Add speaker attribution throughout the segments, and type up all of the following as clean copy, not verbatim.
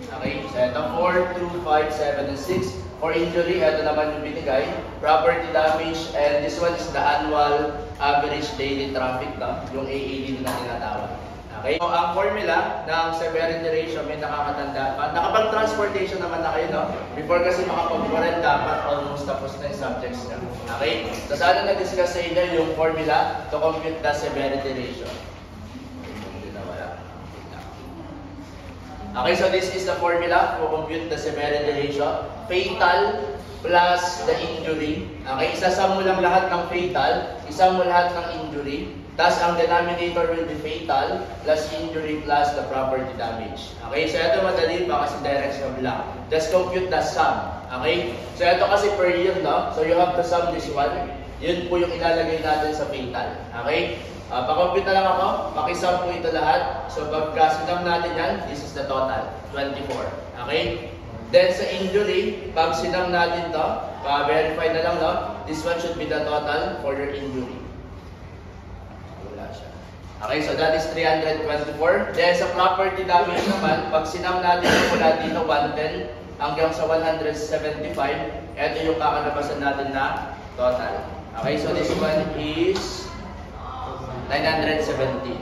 Speaker 1: Okay, so ito 4, 2, 5, 7, and 6. For injury, ito naman yung binigay. Property damage, and this one is the annual average daily traffic, no? Yung AAD na tinatawag. Okay, so ang formula ng severity ratio may nakakatanda pa. Nakapag-transportation naman na kayo, no? Before kasi makapag-4, dapat almost tapos na yung subjects na. Okay, so sana na-discuss sa inyo yung formula to compute the severity ratio. Okay, so this is the formula to compute the severity ratio. Fatal plus the injury. Okay, isasam mo lang lahat ng fatal, isasam mo lahat ng injury. Thus, ang denominator will be fatal plus injury plus the property damage. Okay, so ito madali pa kasi direction lang. Just compute the sum. Okay, so ito kasi per year, no? So you have to sum this one. Yun po yung ilalagay natin sa fatal. Okay, pa-compute na lang ako. Pakisum po ito lahat. So pagka sinam natin yan, this is the total, 24. Okay, then sa injury, pag sinam natin to, pa-verify na lang, no? This one should be the total for your injury. Okay, so that is 324. Then sa property damage naman, pag sinam natin mula dito 110 hanggang sa 175, ito yung kakalabasan natin na total. Okay, so this one is 917.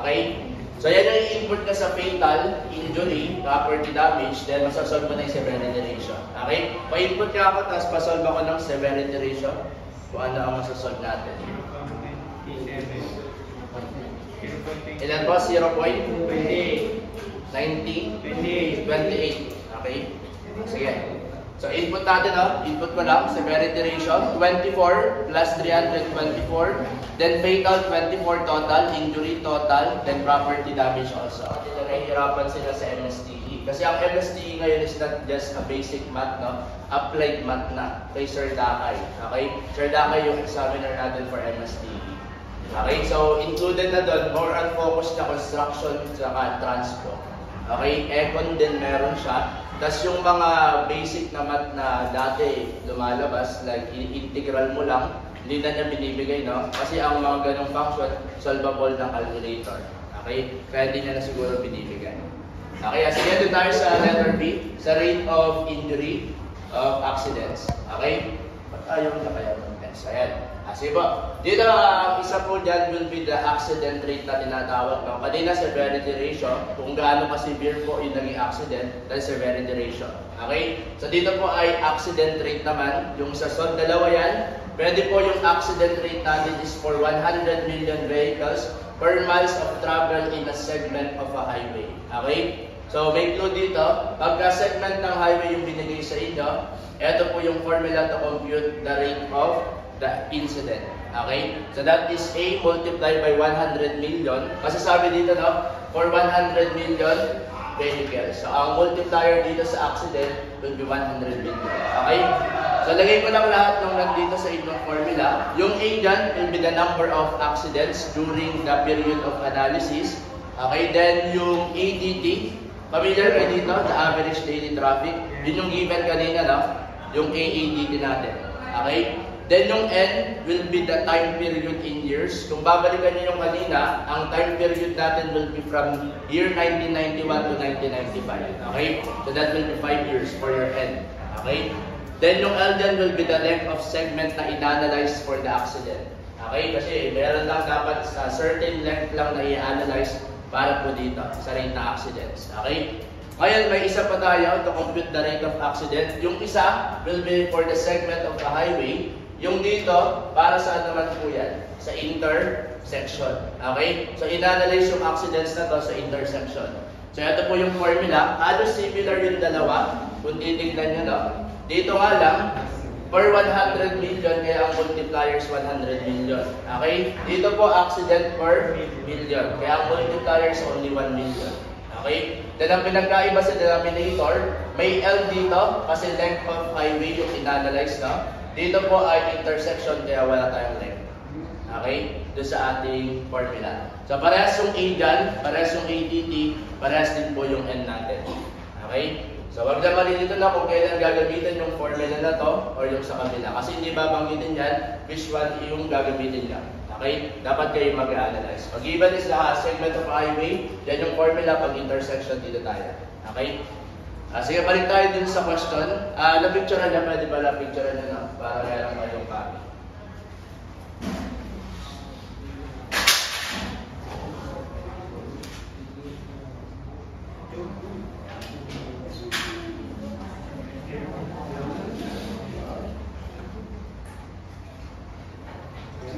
Speaker 1: Okay? So yan yung i-input ka sa fatal, injury, property damage, then masasolve mo na yung severity ratio. Okay? Pa-input ka ako, tapos pasolve ako ng severity ratio kung ano ang masasolve natin. Ilan po? 0.28. 90? 28. Okay? Sige. So, input natin, input ko lang, severity ratio, 24 plus 324, then fatal 24 total, injury total, then property damage also. Nahihirapan sila sa MSTE. Kasi ang MSTE ngayon is not just a basic math, no? Applied math na kay Sir Dakay. Okay? Sir Dakay yung examiner natin for MSTE. Okay, so included na doon, more on focus na construction at transport. Okay, econ din meron siya. Tapos yung mga basic na math na dati lumalabas, like integral mo lang, hindi na niya binibigay, no? Kasi ang mga ganong function, solvable ng calculator. Okay, kaya hindi niya na siguro binibigay. Okay, sige, doon tayo sa letter B, sa rate of injury of accidents. Okay, ba't ayaw na kaya ng test? Ayan. Sige po, dito isa po dyan will be the accident rate na tinatawag. No? Kanina severity ratio, kung gaano ka-severe po yung naging accident, that's severity ratio. Okay? So dito po ay accident rate naman. Yung sa SOD, dalawa yan. Pwede po yung accident rate natin is for 100 million vehicles per miles of travel in a segment of a highway. Okay? So may clue dito, pagka segment ng highway yung binigay sa inyo, ito po yung formula to compute the rate of the incident. Okay? So that is A multiplied by 100 million. Kasi sabi dito, no? For 100 million vehicles. So ang multiplier dito sa accident will be 100 million. Okay? So lagay ko lang lahat ng nandito sa inyong formula. Yung A dyan will be the number of accidents during the period of analysis. Okay? Then yung ADT, familiar kayo dito? The average daily traffic. Yun yung given kanina, no? Yung AADT natin. Okay? Then yung N will be the time period in years. Kung babalikan niyo yung kanina, ang time period natin will be from year 1991 to 1995. Okay? So that will be 5 years for your N. Okay? Then yung L then will be the length of segment na i-analyze for the accident. Okay? Kasi meron lang dapat sa certain length lang na i-analyze para po dito sa rate na accidents. Okay? Ngayon, may isa pa tayo to compute the rate of accident. Yung isa will be for the segment of the highway. Yung dito, para saan naman po yan? Sa intersection. Okay? So, in-analyze yung accidents na to sa intersection. So, ito po yung formula. Halos similar yung dalawa. Kung titignan nyo, no? Dito nga lang, per 100 million, kaya ang multiplier is 100 million. Okay? Dito po, accident per million. Kaya ang multiplier is only 1 million. Okay? Then ang pinagkaiba sa denominator, may L dito, kasi length of highway yung in-analyze, no? Dito po ay intersection, kaya wala tayong length. Okay? Doon sa ating formula. So, parehas yung A dyan, parehas yung ADT, parehas din po yung N natin. Okay? So, wag na malilito na kung kailan gagamitin yung formula na to or yung sa kabila. Kasi hindi babanggitin yan, which one yung gagamitin yan. Okay? Dapat kayo mag-analyze. Pag given is the segment of highway, yan yung formula pag intersection dito tayo. Okay? Sige, balik tayo dun sa question. Na-picturean niya, pwede ba na-picturean niya, no? Para meron kayong copy.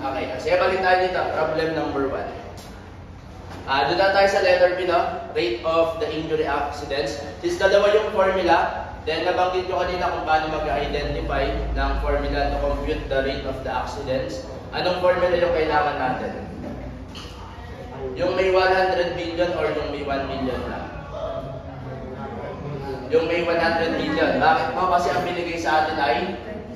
Speaker 1: Okay, sige, balik tayo dito. Problem number 1. Doon na tayo sa letter B, no? Rate of the injury accidents. Since dalawa yung formula, then nabanggit ko kanina kung paano mag-identify ng formula to compute the rate of the accidents. Anong formula yung kailangan natin? Yung may 100 million or yung may 1 million na? Yung may 100 million. Bakit mo? Kasi ang binigay sa atin ay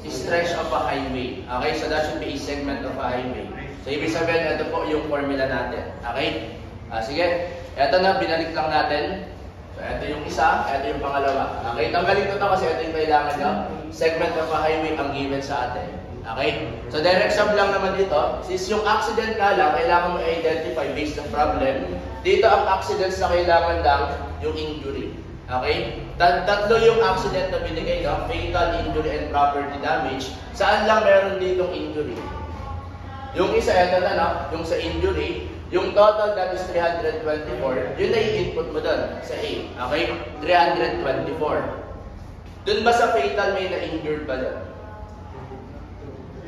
Speaker 1: stretch of a highway. Okay, so that should be a segment of a highway. So ibig sabihin, ito po yung formula natin. Okay? Sige, eto na, binalik lang natin. So, ito yung isa, ito yung pangalawa. Okay, tanggalin ko ito kasi ito yung kailangan nyo. Segment of a highway ang given sa atin. Okay? So, direct sum lang naman dito. Since yung accident nga lang, kailangan mo i-identify based on problem. Dito ang accidents na kailangan lang yung injury. Okay? Tatlo yung accident na binigay, no? Fatal, injury, and property damage. Saan lang meron ditong injury? Yung isa, ito na, no? Yung sa injury. Yung total that is 324, yun na i-input mo doon sa A. Okay? 324. Doon ba sa fatal may na-injured ba doon?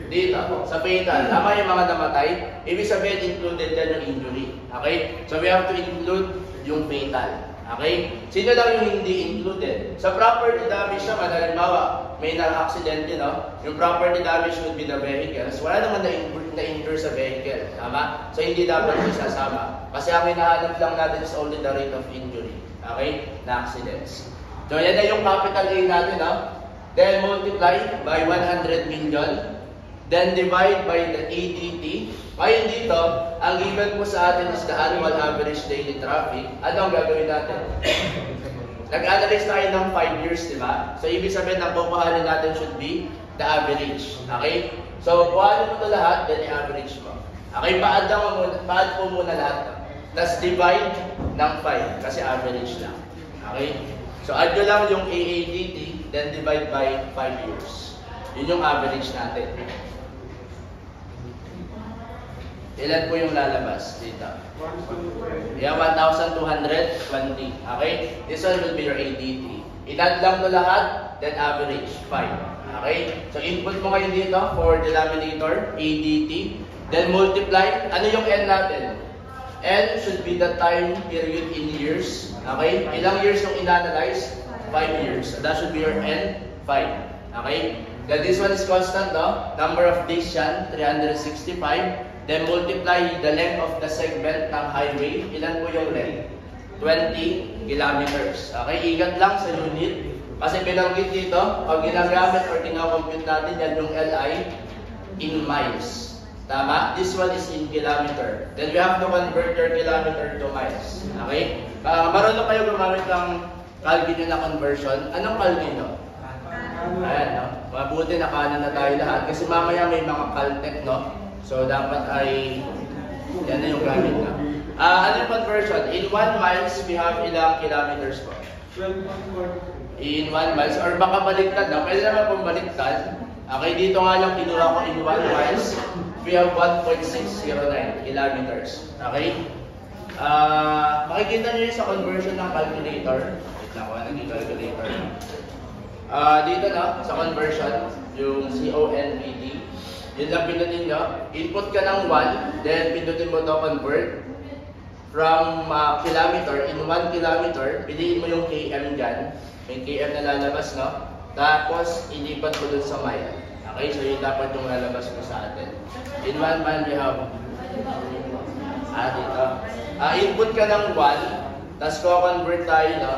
Speaker 1: Dito, sa fatal. Tama yung mga namatay. Ibig sabihin, included yan yung injury. Okay? So we have to include yung fatal. Okay? Sino lang yung hindi included? Sa property damage naman, halimbawa, may na-accident, no? Yung property damage would be the vehicle. So, wala naman na-injure sa vehicle. Tama? So, hindi dapat isasama. Kasi ang hinahanap lang natin is only the rate of injury. Okay? Na accidents. So, yan na yung capital A natin, no? Then, multiply by 100 million. Then, divide by the ADT. Ngayon dito, ang given po sa atin is the annual average daily traffic. Ano ang gagawin natin? Nag-analyze tayo ng 5 years, di ba? So, ibig sabihin, ang kukuhanin natin should be the average. Okay? So, kuhanin mo ito lahat, then i-average mo. Okay, paad po muna lahat. Tapos divide ng 5, kasi average lang. Okay? So, add nyo lang yung AADT, then divide by 5 years. Yun yung average natin. Ilan po yung lalabas dito? Yeah, 1,220. Okay? This one will be your ADT. I-add lang to lahat, then average, 5. Okay? So, input mo ngayon dito for denominator, ADT. Then, multiply. Ano yung N natin? N should be the time period in years. Okay? Ilang years yung in-analyze? 5 years. So, that should be your N, 5. Okay? Then, this one is constant, no? Number of days yan, 365. Then multiply the length of the segment ng highway. Ilan po yung length? 20 kilometers. Okay, ingat lang sa unit. Kasi binanggit dito, pag ginagamit or kinakompute natin yan yung LI in miles. Tama? This one is in kilometer. Then we have to convert your kilometer to miles. Okay? Marunong kayo gumamit ng Calvino na conversion. Anong Calvino? Ayan, no? Mabuti nakanan na tayo lahat. Kasi mamaya may mga Caltech, no? So, dapat ay, yan na yung gamit na. Ano yung conversion? In 1 miles, we have ilang kilometers po? 12.4. In 1 miles, or baka baliktad na. Pwede naman pong baliktad. Okay, dito nga lang kinuha ko in 1 miles. We have 1.609 kilometers. Okay? Makikita nyo yun sa conversion ng calculator. Wait lang ko, naging calculator. Dito na, sa conversion, yung CONVT. Yun lang pindutin nyo. Input ka ng 1, then pindutin mo to convert from kilometer. In 1 kilometer, piliin mo yung km dyan. May km na lalabas, no? Tapos, ilipat mo dun sa mile. Okay, so yun dapat yung lalabas mo sa atin. In 1 mile, we have dito. Input ka ng 1, tapos ko-convert tayo, no?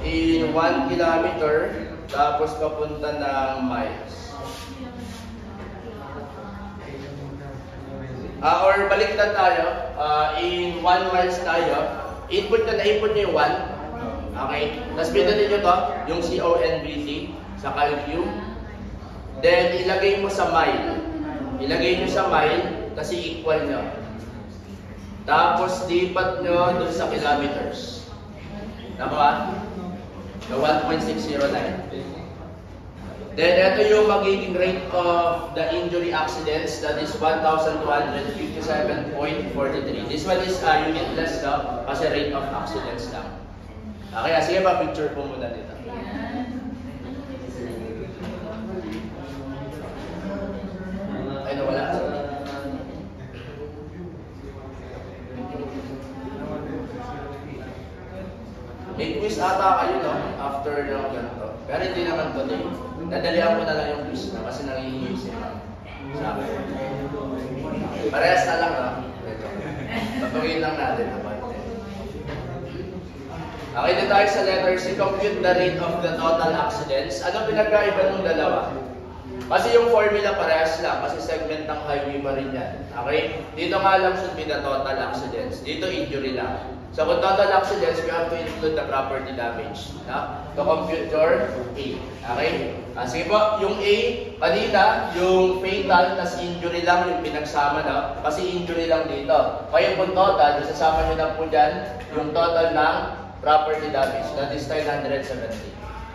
Speaker 1: In 1 kilometer, tapos papunta ng miles. Or baliktad tayo, in 1 miles tayo, input nyo yung 1. Okay? Tapos pindutin nyo to, yung CONVT sa CalQ. Then, ilagay mo sa mile. Ilagay nyo sa mile kasi equal nyo. Tapos, lipat nyo dun sa kilometers. Nakuha? Na 1.609. Then, ito yung magiging rate of the injury accidents. That is 1,257.43. This one is unitless daw kasi rate of accidents lang. Okay, sige pa, picture po muna dito. Ay, nawala. May quiz ata kayo, no? After ng ganito. Pero hindi naman today. Nadalihan ko na lang yung quiz na kasi nangihingi si ma'am sa akin. Parehas na lang, no? Ito. Papagin lang natin. Okay, dito tayo sa letter C. Compute the rate of the total accidents. Ano pinagkaiba ng dalawa? Kasi yung formula parehas lang, kasi segment ng highway pa rin yan. Okay? Dito nga lang should be the total accidents. Dito injury lang. So kung total accidents, we have to include the property damage. To compute your A. Okay? Sige po, yung A, kanina, yung fatal tas injury lang yung pinagsama na. Kasi injury lang dito. Kaya kung total, isasama nyo na po dyan yung total ng property damage. That is 970.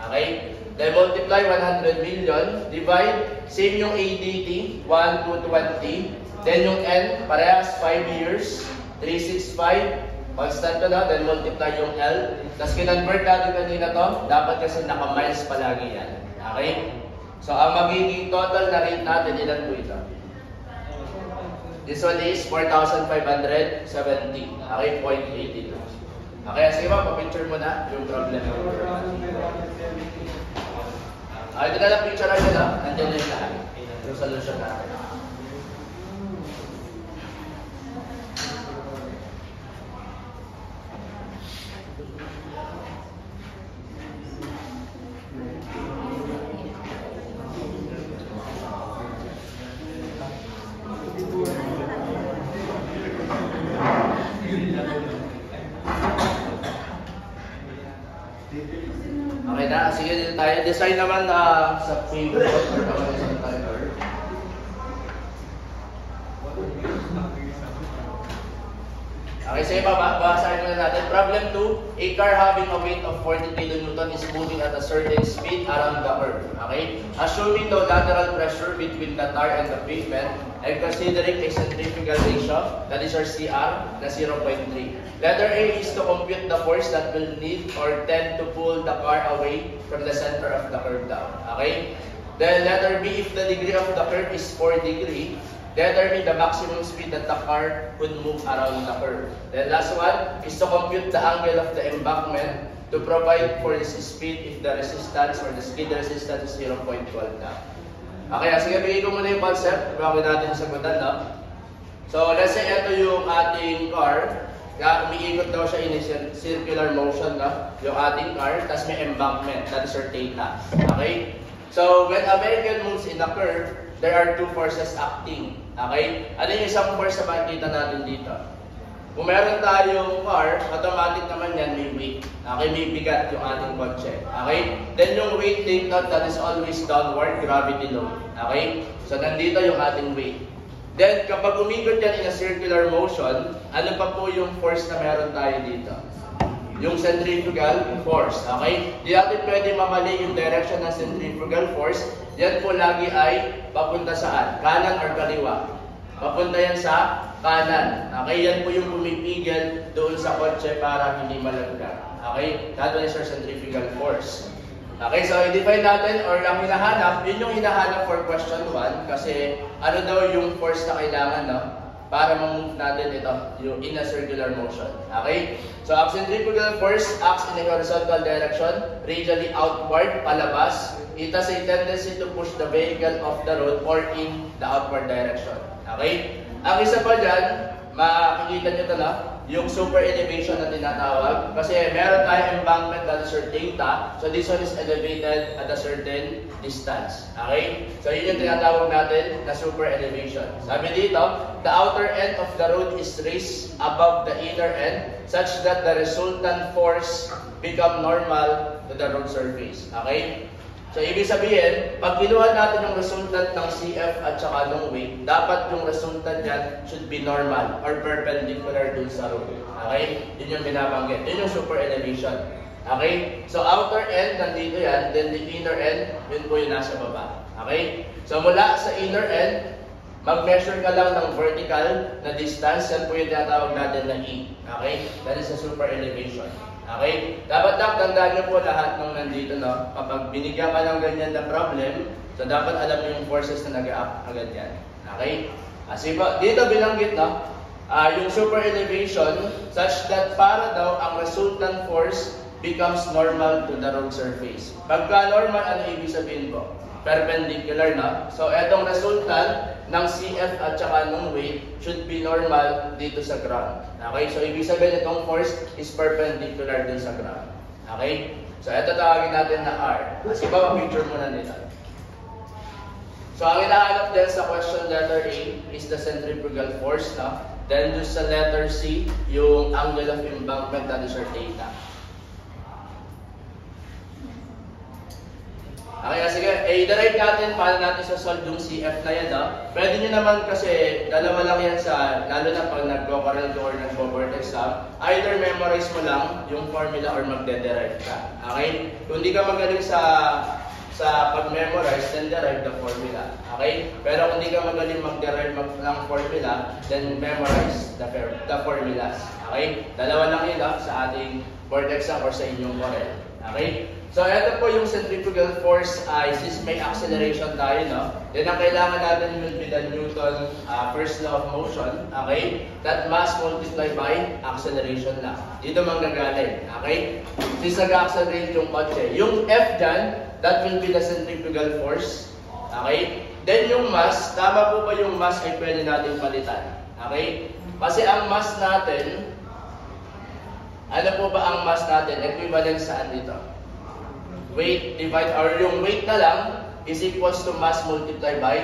Speaker 1: Okay? Then multiply 100 million, divide, same yung ADT, 1 to 20. Then yung N, parehas 5 years, 365, constant to na, then multiply yung L. Tapos kinonvert natin kanina to, dapat kasi naka-miles palagi yan. Okay? So ang magiging total na rate natin, ilan po ito? This one is 4,570. Okay, 0.82. Okay, sige ba, pa-picture mo na yung problem. Ito na lang picture natin lang. Nandiyan na yung lahat. Yung solution natin. Okay na, sige dito tayo. Design naman sa paper or naman sa timer. Okay, sige pa, basahin muna natin. Problem 2, a car having a weight of 40 kN is moving at a certain speed around the curve. Okay? Assuming no lateral pressure between the tar and the pavement and considering a centrifugal ratio, that is our CR, na 0.3. Letter A is to compute the force that will need or tend to pull the car away from the center of the curve down. Okay? Then letter B, if the degree of the curve is 4 degrees, determine the maximum speed that the car could move around the curve. Then last one is to compute the angle of the embankment to provide for this speed if the resistance or the speed resistance is 0.12 na. Okay, sige, bigay ko muna yung concept bago natin sagutan, no? So, let's say ito yung ating car. Umiikot daw siya in a circular motion, no? Yung ating car, tapos may embankment, that is our theta. Okay? So, when a vehicle moves in a curve, there are two forces acting. Okay? Ano yung isang force na makikita natin dito? Kung meron tayong car, automatic naman yan may weight. Okay? May bigat yung ating kotse. Okay? Then yung weight dito, that is always downward gravity load. Okay? So, nandito yung ating weight. Then, kapag umikot yan in a circular motion, ano pa po yung force na meron tayo dito? Yung centrifugal force. Okay? Di natin pwede mamali yung direction ng centrifugal force. Yan po lagi ay papunta saan? Kanan or kaliwa? Papunta yan sa kanan. Okay? Yan po yung pumipigil doon sa kotse para hindi malaglag. Okay? That one is our centrifugal force. Okay, so i-define natin or ang hinahanap, yun yung hinahanap for question 1 kasi ano daw yung force na kailangan, no? Para ma-move natin ito, yung in a circular motion. Okay? So, ang centrifugal force acts in a horizontal direction, radially outward, palabas. It has a tendency to push the vehicle off the road or in the outward direction. Okay? Ang isa pa dyan, makikita nyo ito na, yung super elevation na tinatawag. Kasi meron tayong embankment that is our theta. So this one is elevated at a certain distance. Okay? So yun yung tinatawag natin na super elevation. Sabi dito, the outer end of the road is raised above the inner end such that the resultant force become normal to the road surface. Okay? So, ibig sabihin, pag kinuha natin yung resultant ng CF at saka ng weight, dapat yung resultant yan should be normal or perpendicular dun sa road. Okay? Yun yung binabanggit. Yun yung super elevation. Okay? So outer end, nandito yan. Then the inner end, yun po yung nasa baba. Okay? So mula sa inner end, mag-measure ka lang ng vertical na distance. Yan po yung tinatawag natin na E. Okay? That is a super elevation. Okay? Dapat lang, tandaan nyo po lahat ng nandito, no? Kapag binigyan ka ng ganyan na problem, so dapat alam nyo yung forces na nag-up agad yan. Okay? Kasi po, dito binanggit, no? Yung super elevation, such that para daw ang resultant force becomes normal to the road surface. Pagka normal, ano ibig sabihin po? Perpendicular na. So, etong resultant ng CF at saka ng weight should be normal dito sa ground. Okay? So, ibig sabihin itong force is perpendicular din sa ground. Okay? So, ito tawagin natin na R. Kasi ba, picture muna nila. So, ang hinahanap din sa question letter A is the centrifugal force, no? Then, doon sa letter C, yung angle of embankment, that is your theta. Okay, sige, i-derive natin paano natin sa-solve yung CF na yan, no? Pwede nyo naman kasi, dalawa lang yan sa, lalo na pag nag-go-correl or nag-go-board exam, either memorize mo lang yung formula or magde-derive ka. Okay? Kung di ka magaling sa pag-memorize, then derive the formula. Okay? Pero kung di ka magaling mag-derive ng formula, then memorize the formulas. Okay? Dalawa lang yun, no? Sa ating board exam or sa inyong corel. Okay? So, ito po yung centrifugal force ay since may acceleration tayo, no? Then, ang kailangan natin will be the Newton first law of motion, okay? That mass multiplied by acceleration lang. Dito manggagaling, okay? Since nag-accelerate yung kotse. Yung F dyan, that will be the centrifugal force, okay? Then, yung mass, tama po ba yung mass ay pwede natin palitan, okay? Kasi ang mass natin, ano po ba ang mass natin? Equivalent saan dito? Weight divide, or yung weight na lang is equals to mass multiplied by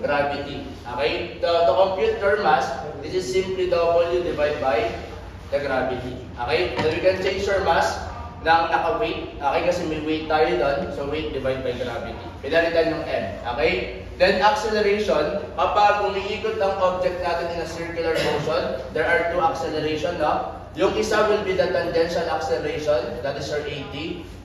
Speaker 1: gravity. Okay? To compute your mass, this is simply W divided by the gravity. Okay? So we can change your mass ng naka-weight. Okay? Kasi may weight tayo doon. So weight divided by gravity. Pinalitan yung M. Okay? Then acceleration, kapag umiikot ang object natin in a circular motion, there are two acceleration, no? Yung isa will be the tangential acceleration, that is your AT,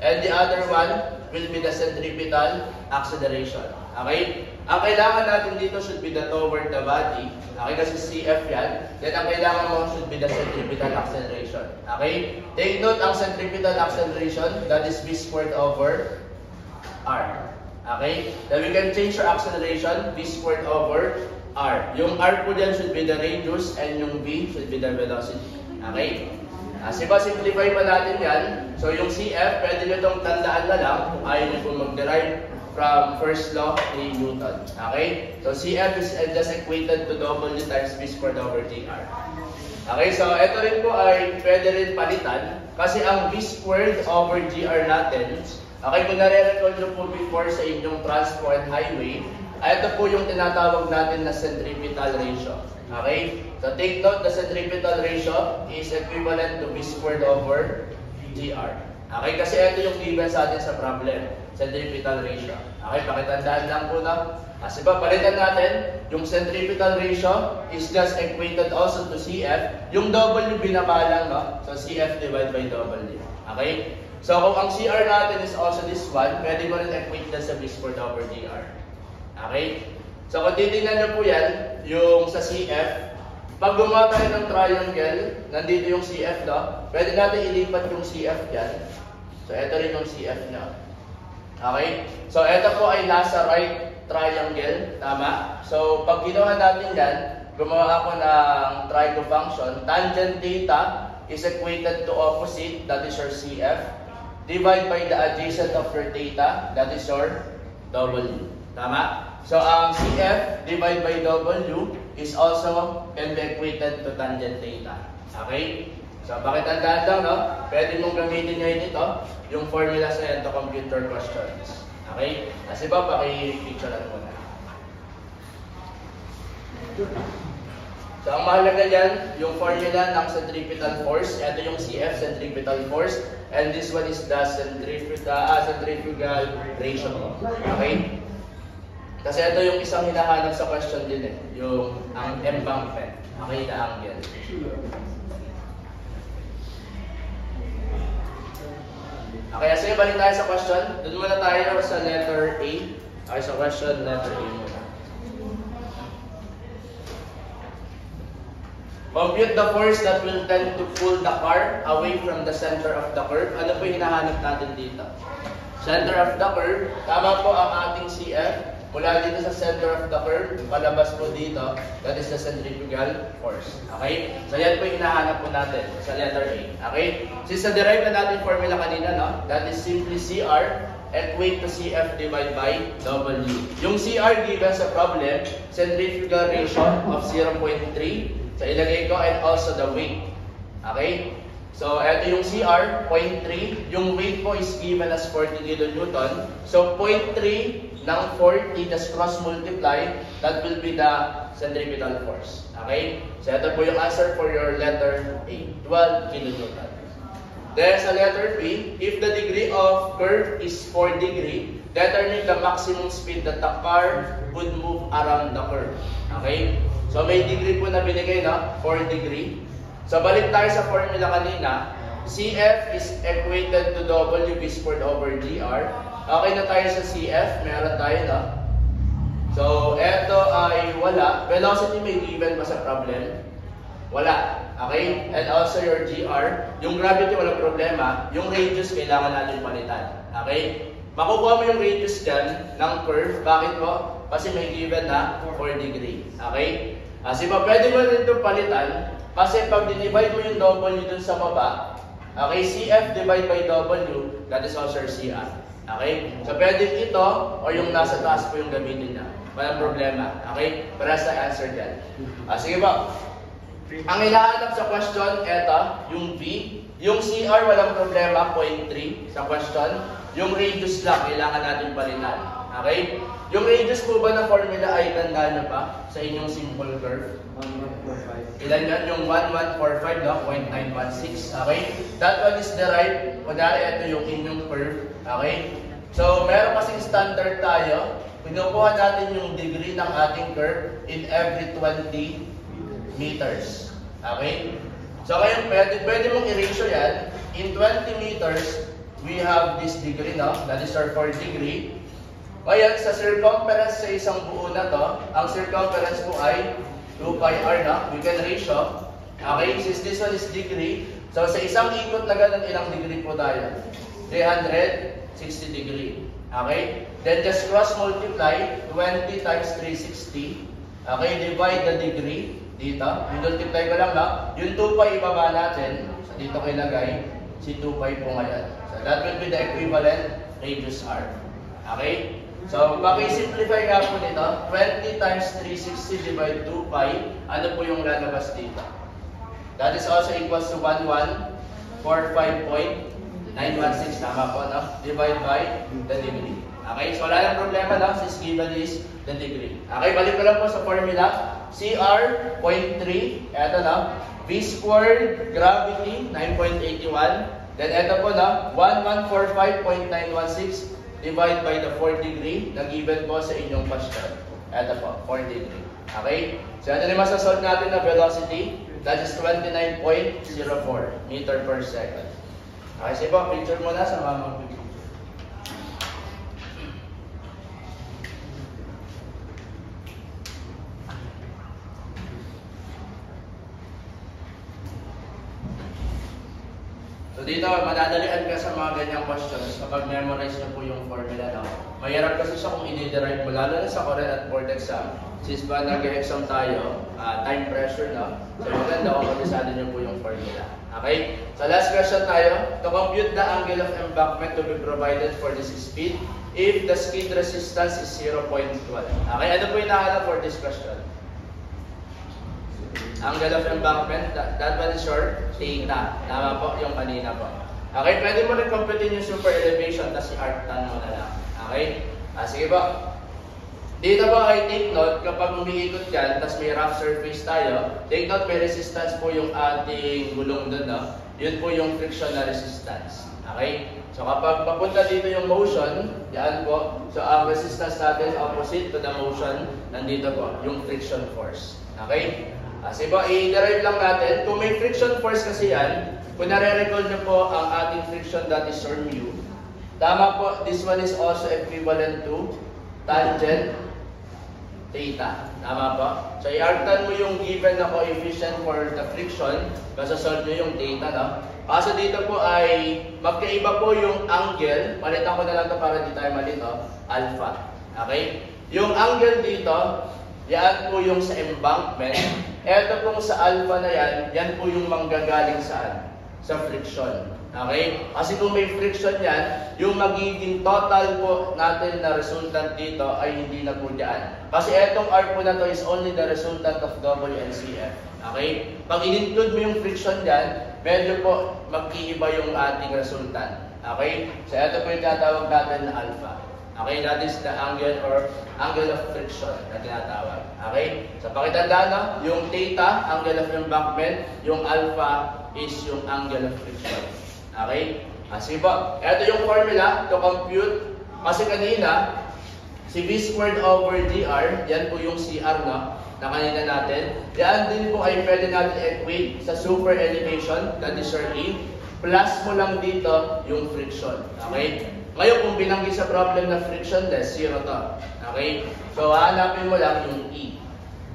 Speaker 1: and the other one will be the centripetal acceleration. Okay? Ang kailangan natin dito should be the toward the body. Okay? Kasi CF yan. Then ang kailangan mo should be the centripetal acceleration. Okay? Take note, ang centripetal acceleration, that is V squared over R. Okay? Then we can change your acceleration, V squared over R. Yung R po dyan should be the radius and yung V should be the velocity. Okay? Simplify pa natin yan. So yung CF, pwede nyo itong tandaan na lang kung ayaw nyo po mag-derive from first law ni Newton. Okay? So CF is just equated to W times V squared over GR. Okay? So ito rin po ay pwede rin palitan kasi ang V squared over GR natin, okay, kung nare-recall nyo po before sa inyong transport highway, ito po yung tinatawag natin na centripetal ratio. Okay? So take note, the centripetal ratio is equivalent to V squared over GR. Okay? Kasi ito yung given sa atin sa problem. Centripetal ratio. Okay? Pakitandaan lang po na. Kasi ba, palitan natin, yung centripetal ratio is just equated also to CF. Yung W binaba lang, no? So CF divided by W. Okay? So kung ang CR natin is also this one, pwede mo rin equate na sa V squared over GR. Okay? So kung titignan nyo po yan, yung sa CF, pag gumawa tayo ng triangle, nandito yung CF, no? Pwede natin ilipat yung CF dyan. So ito rin yung CF nyo. Okay? So ito po ay nasa right triangle, tama? So pag ginawa natin yan, gumawa ako ng triangle function, tangent theta is equated to opposite, that is your CF, divide by the adjacent of your theta, that is your W. Tama? So, ang CF divided by W is also can be equated to tangent theta. Okay? So, pakitandaan lang, no? Pwede mong gamitin ngayon ito, yung formula sa yan to computer questions. Okay? Kasi ba, paki-picturean muna. So, ang mahalaga dyan, yung formula ng centripetal force, ito yung CF, centripetal force, and this one is the centrifugal ratio. Okay? Kasi ito yung isang hinahanap sa question din eh, yung ang embankment. Okay, na angle. Okay, sige, balik tayo sa question. Doon muna tayo sa letter A. Okay, sa question, letter A muna. Compute the force that will tend to pull the car away from the center of the curve. Ano po yung hinahanap natin dito? Center of the curve. Tama po ang ating CF. Mula dito sa center of the curve, palabas po dito, that is the centrifugal force. Okay? So yan po yung hinahanap po natin sa letter A. Okay? Since na-derive na natin formula kanina, no? That is simply CR equate to CF divided by W. Yung CR given sa problem, centrifugal ratio of 0.3. So ilagay ko and also the weight. Okay? So ito yung CR, 0.3. Yung weight po is given as 40 kN. So 0.3 ng 40, just cross multiply, that will be the centripetal force. Okay? So ito po yung answer for your letter A, 12 kN. Then sa letter B, if the degree of curve is 4 degree, determine the maximum speed that the car would move around the curve. Okay? So may degree po na binigay na, 4 degree. So balik tayo sa formula kanina, CF is equated to W V squared over GR. Okay na tayo sa CF, meron tayo na. So eto ay wala. Velocity may given ba sa problem? Wala. Okay? And also your GR, yung gravity walang problema, yung radius kailangan natin palitan. Okay? Makukuha mo yung radius dyan ng curve. Bakit po? Kasi may given na 4 degree. Okay? Kasi pwede mo rin ito palitan. Kasi pag dinivide mo yung W dun sa baba, okay, CF divided by W, that is also CR. Okay? So pwede ito o yung nasa taas po yung gamitin niya. Walang problema. Okay? Para sa answer dyan. Sige po. Ang ilahanap sa question, eto, yung V. Yung CR, walang problema, 0.3 sa question. Yung radius lang, kailangan natin palitan. Okay? Yung radius po ba ng formula ay tandaan na pa sa inyong simple curve? 1145. Ilan yan? Yung 1145, no? 0.916. Okay? That one is derived. Kunyari, ito yung inyong curve. Okay? So, meron kasing standard tayo. Pinukuha natin yung degree ng ating curve in every 20 meters. Okay? So, ngayon, pwede mong i-ratio yan. In 20 meters, we have this degree, no? That is our 4 degree. Ngayon, sa circumference sa isang buo na to, ang circumference po ay 2 pi r, no? We can ratio. Okay? Since this one is degree, so sa isang ikot na ganun, ilang degree po tayo? 360 degree. Okay? Then just cross multiply 20 times 360. Okay? Divide the degree dito. Multiply ko lang, no? Yung 2 pi ibaba natin. So dito ko ilagay si 2 pi po ngayon. So that will be the equivalent radius r. Okay? So, paki-simplify nga po nito, 20 times 360 divide 2 pi, ano po yung lalabas dito? That is also equals to 1145.916, tama po, no? Divide by the degree. Okay, so wala nang problema lang, since given is the degree. Okay, balik ko lang po sa formula. CR, 0.3, eto na, V squared, gravity, 9.81, then eto po na, 1145.916, divide by the 4 degree na given po sa inyong question. Ito po, 4 degree. Okay? So, ito na masasolve natin na velocity. That is 29.04 meter per second. Okay, sige po, picture muna sa mamang picture. So dito, madadalian ka sa mga ganyang questions kapag memorize nyo po yung formula, no? Mahirap kasi siya kung i-derive mo, lalo na sa Coral at Board exam. Since ba nag-exam tayo, time pressure, no? So maganda kung kabisado nyo po yung formula. Okay? So last question tayo. To compute the angle of embankment to be provided for this speed if the skid resistance is 0.12. Okay? Ano po yung nakalap for this question? Angle of embankment, that one is your theta. Tama po, yung kanina po. Okay, pwede mo rin computein yung super elevation, tapos i-arctan mo na lang. Okay? Sige po. Dito po ay take note, kapag umiikot yan, tapos may rough surface tayo, take note, may resistance po yung ating gulong doon, no? Yun po yung friction na resistance. Okay? So kapag papunta dito yung motion, yan po. So ang resistance natin opposite to the motion, nandito po, yung friction force. Okay? Kasi po, i-derive lang natin. Kung may friction force kasi yan, kung nare-recall nyo po ang ating friction, that is your mu. Tama po, this one is also equivalent to tangent theta. Tama po? So, i-arctan mo yung given na coefficient for the friction, masasolve nyo yung theta, no? Kaso dito po ay magkaiba po yung angle. Palitan ko na lang ito para di tayo malito. Alpha. Okay? Yung angle dito, yan po yung sa embankment. Ito pong sa alpha na yan po yung manggagaling saan? Sa friction. Okay? Kasi kung may friction yan, yung magiging total po natin na resultant dito ay hindi na po dyan. Kasi etong R po na to is only the resultant of W and CF. Okay? Pag in-include mo yung friction dyan, medyo po mag-iiba yung ating resultant. Okay? So ito po yung tinatawag natin na alpha. Okay? That is the angle or angle of friction na tinatawag. Okay? So pakitandaan na, yung theta, angle of embankment, yung alpha is yung angle of friction. Okay? Kasi po, ito yung formula to compute. Kasi kanina, si V squared over dr, yan po yung CR na kanina natin. Yan din po ay pwede natin equate sa super elevation, that is your E, plus mo lang dito yung friction. Okay? Ngayon, kung binanggit sa problem na frictionless, zero to. Okay? So, hanapin mo lang yung E.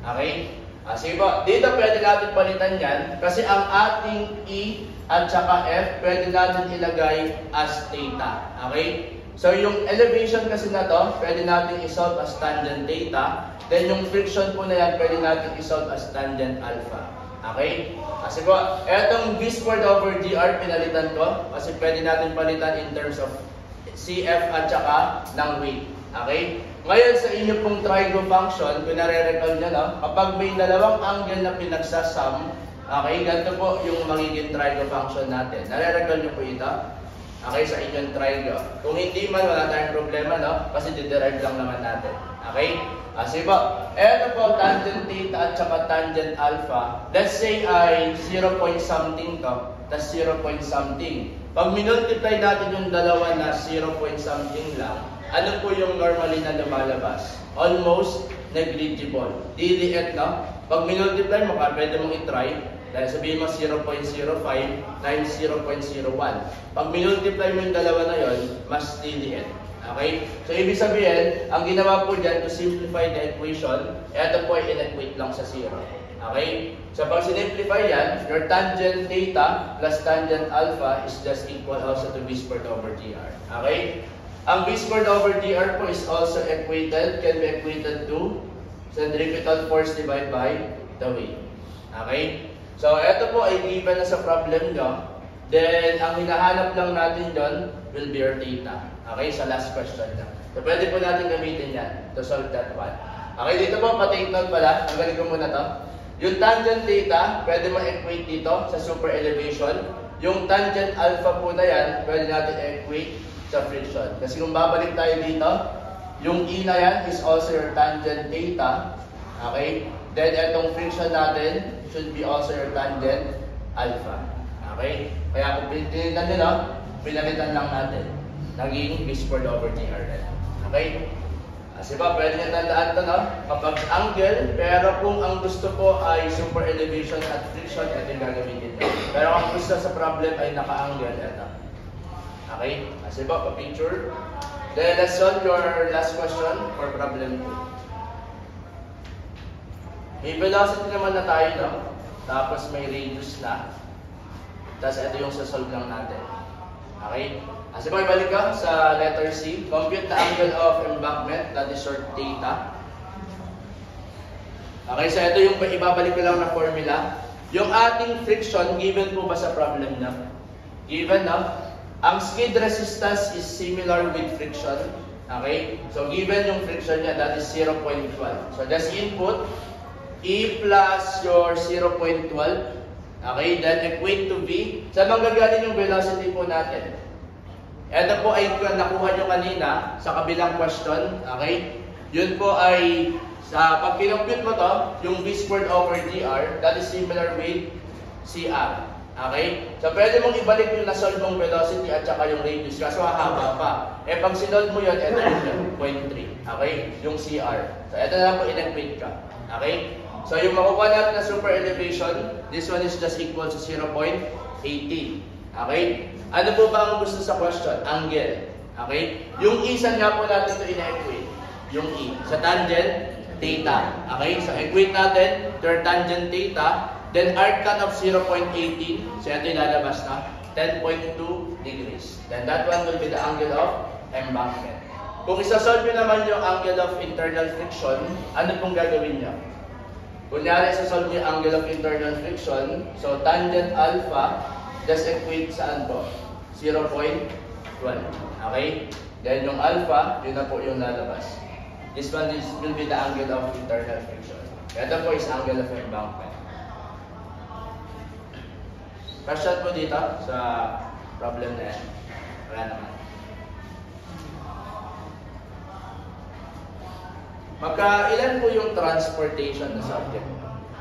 Speaker 1: Okay? Sige po, dito pwede natin palitan yan kasi ang ating E at saka F, pwede natin ilagay as theta. Okay? So, yung elevation kasi na to, pwede natin isolve as tangent theta. Then, yung friction po na yan, pwede natin isolve as tangent alpha. Okay? Kasi po, etong V squared over dr, pinalitan ko. Kasi pwede natin palitan in terms of CF at saka ng weight. Okay? Ngayon, sa inyo pong trigo function, kung nare-recall nyo, no? Kapag may dalawang angle na pinagsasum, okay, ganito po yung magiging trigo function natin. Nare-recall nyo po ito? Okay, sa inyong trigo. Kung hindi man, wala tayong problema, no? Kasi diderive lang naman natin. Okay? Kasi po, eto po, tangent theta at saka tangent alpha. Let's say ay 0 point something to, tas 0 point something. Pag minultiply natin yung dalawa na 0 point something lang, ano po yung normally na lumalabas? Almost negligible. Diliit, no? Pag minultiply mo ka, pwede mong itry. Dahil sabihin mo 0.05 times 0.01. Pag minultiply mo yung dalawa na yon, mas liliit. Okay? So, ibig sabihin, ang ginawa po dyan to simplify the equation, ito po ay in-equate lang sa 0. Okay? So, pag sinimplify yan, your tangent theta plus tangent alpha is just equal also to V squared over dr. Okay? Ang V squared over dr po is also equated, can be equated to centripetal force divided by the weight. Okay? So, ito po ay given na sa problem nyo. Then, ang hinahanap lang natin doon will be your theta. Okay? Sa last question na. So, pwede po natin gamitin yan to solve that one. Okay? Dito po, pa-take note pala. Tanggalin ko muna to. Yung tangent theta, pwede ma-equate dito sa super elevation. Yung tangent alpha po na yan, pwede natin equate sa friction. Kasi kung babalik tayo dito, yung E na yan is also your tangent theta. Okay? Then, itong friction natin should be also your tangent alpha. Okay? Kaya kung pinilitan nyo, pinalitan lang natin. Naging V squared over dr. Okay? Kasi ba, pwede nyo tandaan ito, no? Kapag angle, pero kung ang gusto ko ay super elevation at friction, ito yung gagamitin nyo. Pero kung gusto sa problem ay naka-angle, ito. Okay? Kasi ba, pa-picture. Then, let's solve your last question for problem 2. May velocity naman na tayo, no? Tapos may radius na. Tapos ito yung sasolve lang natin. Okay? Kasi ba, ibalik ka sa letter C. Compute the angle of embankment, that is short theta. Okay, so ito yung ibabalik ko lang na formula. Yung ating friction, given po ba sa problem na? Given, no? Ang skid resistance is similar with friction. Okay? So, given yung friction niya, that is 0.12. So, just input E plus your 0.12. Okay? Then, equate to V. Saan manggagaling yung velocity po natin? Ito po ay nakuha nyo kanina sa kabilang question. Okay? Yun po ay, pag kinompute mo to, yung V squared over dr, that is similar with CR. Okay? So, pwede mong ibalik yung nasolve mong velocity at saka yung radius. Kaso hahaba pa. Eh, pag sinolve mo yun, ito yung 0.3. Okay? Yung CR. So, ito na lang po in-equate ka. Okay? So, yung makukuha natin na super elevation, this one is just equal to 0.18. Okay? Ano po ba ang gusto sa question? Angle. Okay? Yung isa nga po natin ito ina-equate. Yung E. Sa tangent, theta. Okay? So, equate natin their tangent theta. Then, arctan of 0.18. So, ito yung lalabas na. 10.2 degrees. Then, that one will be the angle of embankment. Kung isasolve nyo naman yung angle of internal friction, ano pong gagawin nyo? Kunyari, isasolve nyo yung angle of internal friction. So, tangent alpha, just equate saan po? 0.12. Okay? Then, yung alpha, yun na po yung lalabas. This one will be the angle of internal friction. Ito po is angle of embankment. Question po dito sa problem na yan. Wala naman. Magkailan po yung transportation na subject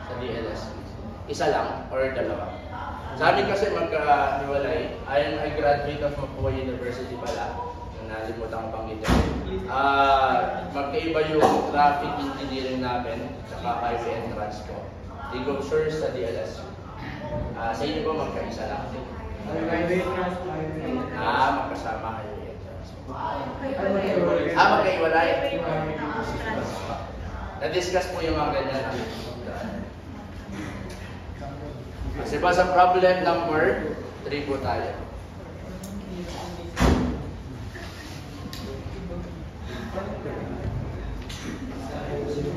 Speaker 1: sa DLS? Isa lang or dalawa? Sa amin kasi magkahiwalay. I graduate of Mapua University pala. Nalimutan ko panggitin. Magkaiba yung traffic engineering namin saka highway and transport. They go sure sa DLS. Sa inyo po magkaisa lang.
Speaker 2: Highway transport.
Speaker 1: Magkasama highway and transport. Magkaiwalay. Na-discuss po yung mga ganyan. Kasi pa sa problem number 3 po tayo.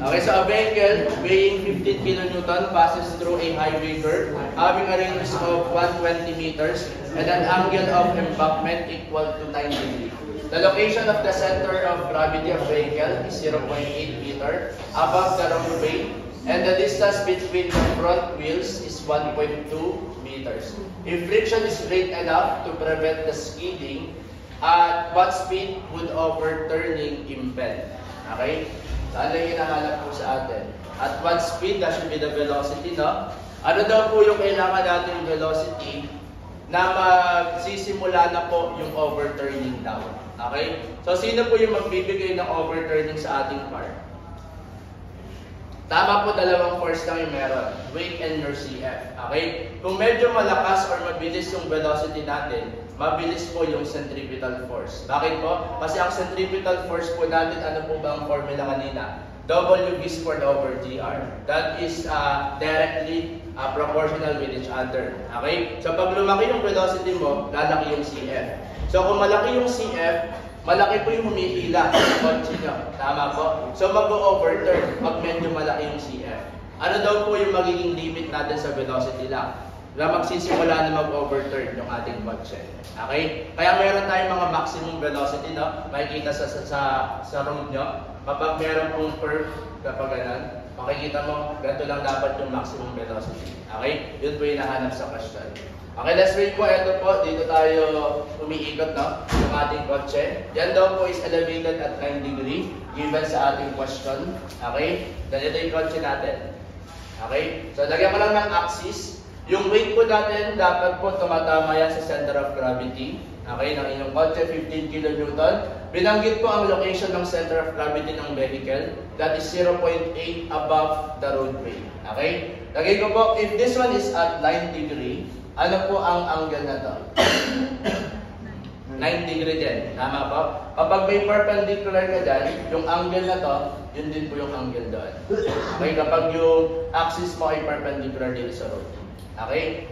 Speaker 1: Okay, so a vehicle weighing 15 kN passes through a highway curve having a radius of 120 meters and an angle of embankment equal to 9 degrees. The location of the center of gravity of vehicle is 0.8 meter above the roadway and the distance between the front wheels is 1.2 meters. If friction is great enough to prevent the skidding, at what speed would overturning impel? Okay? Ano yung hinahanap po sa atin? At what speed, that should be the velocity, no? Ano daw po yung kailangan natin velocity na magsisimula na po yung overturning down? Okay? So, sino po yung magbibigay ng overturning sa ating car? Tama po, dalawang force lang yung meron. Weight and your CF. Okay? Kung medyo malakas or mabilis yung velocity natin, mabilis po yung centripetal force. Bakit po? Kasi ang centripetal force po natin, ano po ba ang formula kanina? W V squared over GR. That is directly proportional with each other. Okay? So pag lumaki yung velocity mo, lalaki yung CF. So kung malaki yung CF, malaki po yung humihila sa kotse nyo. Tama po? So mag-overturn pag medyo malaki yung CF. Ano daw po yung magiging limit natin sa velocity lang? Na magsisimula na mag-overturn yung ating kotse. Okay? Kaya meron tayong mga maximum velocity, no? Makikita sa road nyo. Kapag meron pong curve, kapag ganun, makikita mo, ganito lang dapat yung maximum velocity. Okay? Yun po yung nahanap sa question. Okay, let's read po. Ito po, dito tayo umiikot, no? Yung ating kotse. Yan daw po is elevated at 9 degree, given sa ating question. Okay? Ganito yung kotse natin. Okay? So, lagyan ko lang ng axis. Yung weight po natin, dapat po tumatama yan sa center of gravity. Okay, ng inyong kotse, 15 kN. Binanggit po ang location ng center of gravity ng vehicle. That is 0.8 above the roadway. Okay? Lagay ko po, if this one is at 9 degree, ano po ang angle na to? 9 degree din. Tama po? Kapag may perpendicular ka dyan, yung angle na to, yun din po yung angle doon. Okay? Kapag yung axis mo ay perpendicular dito sa road. Okay?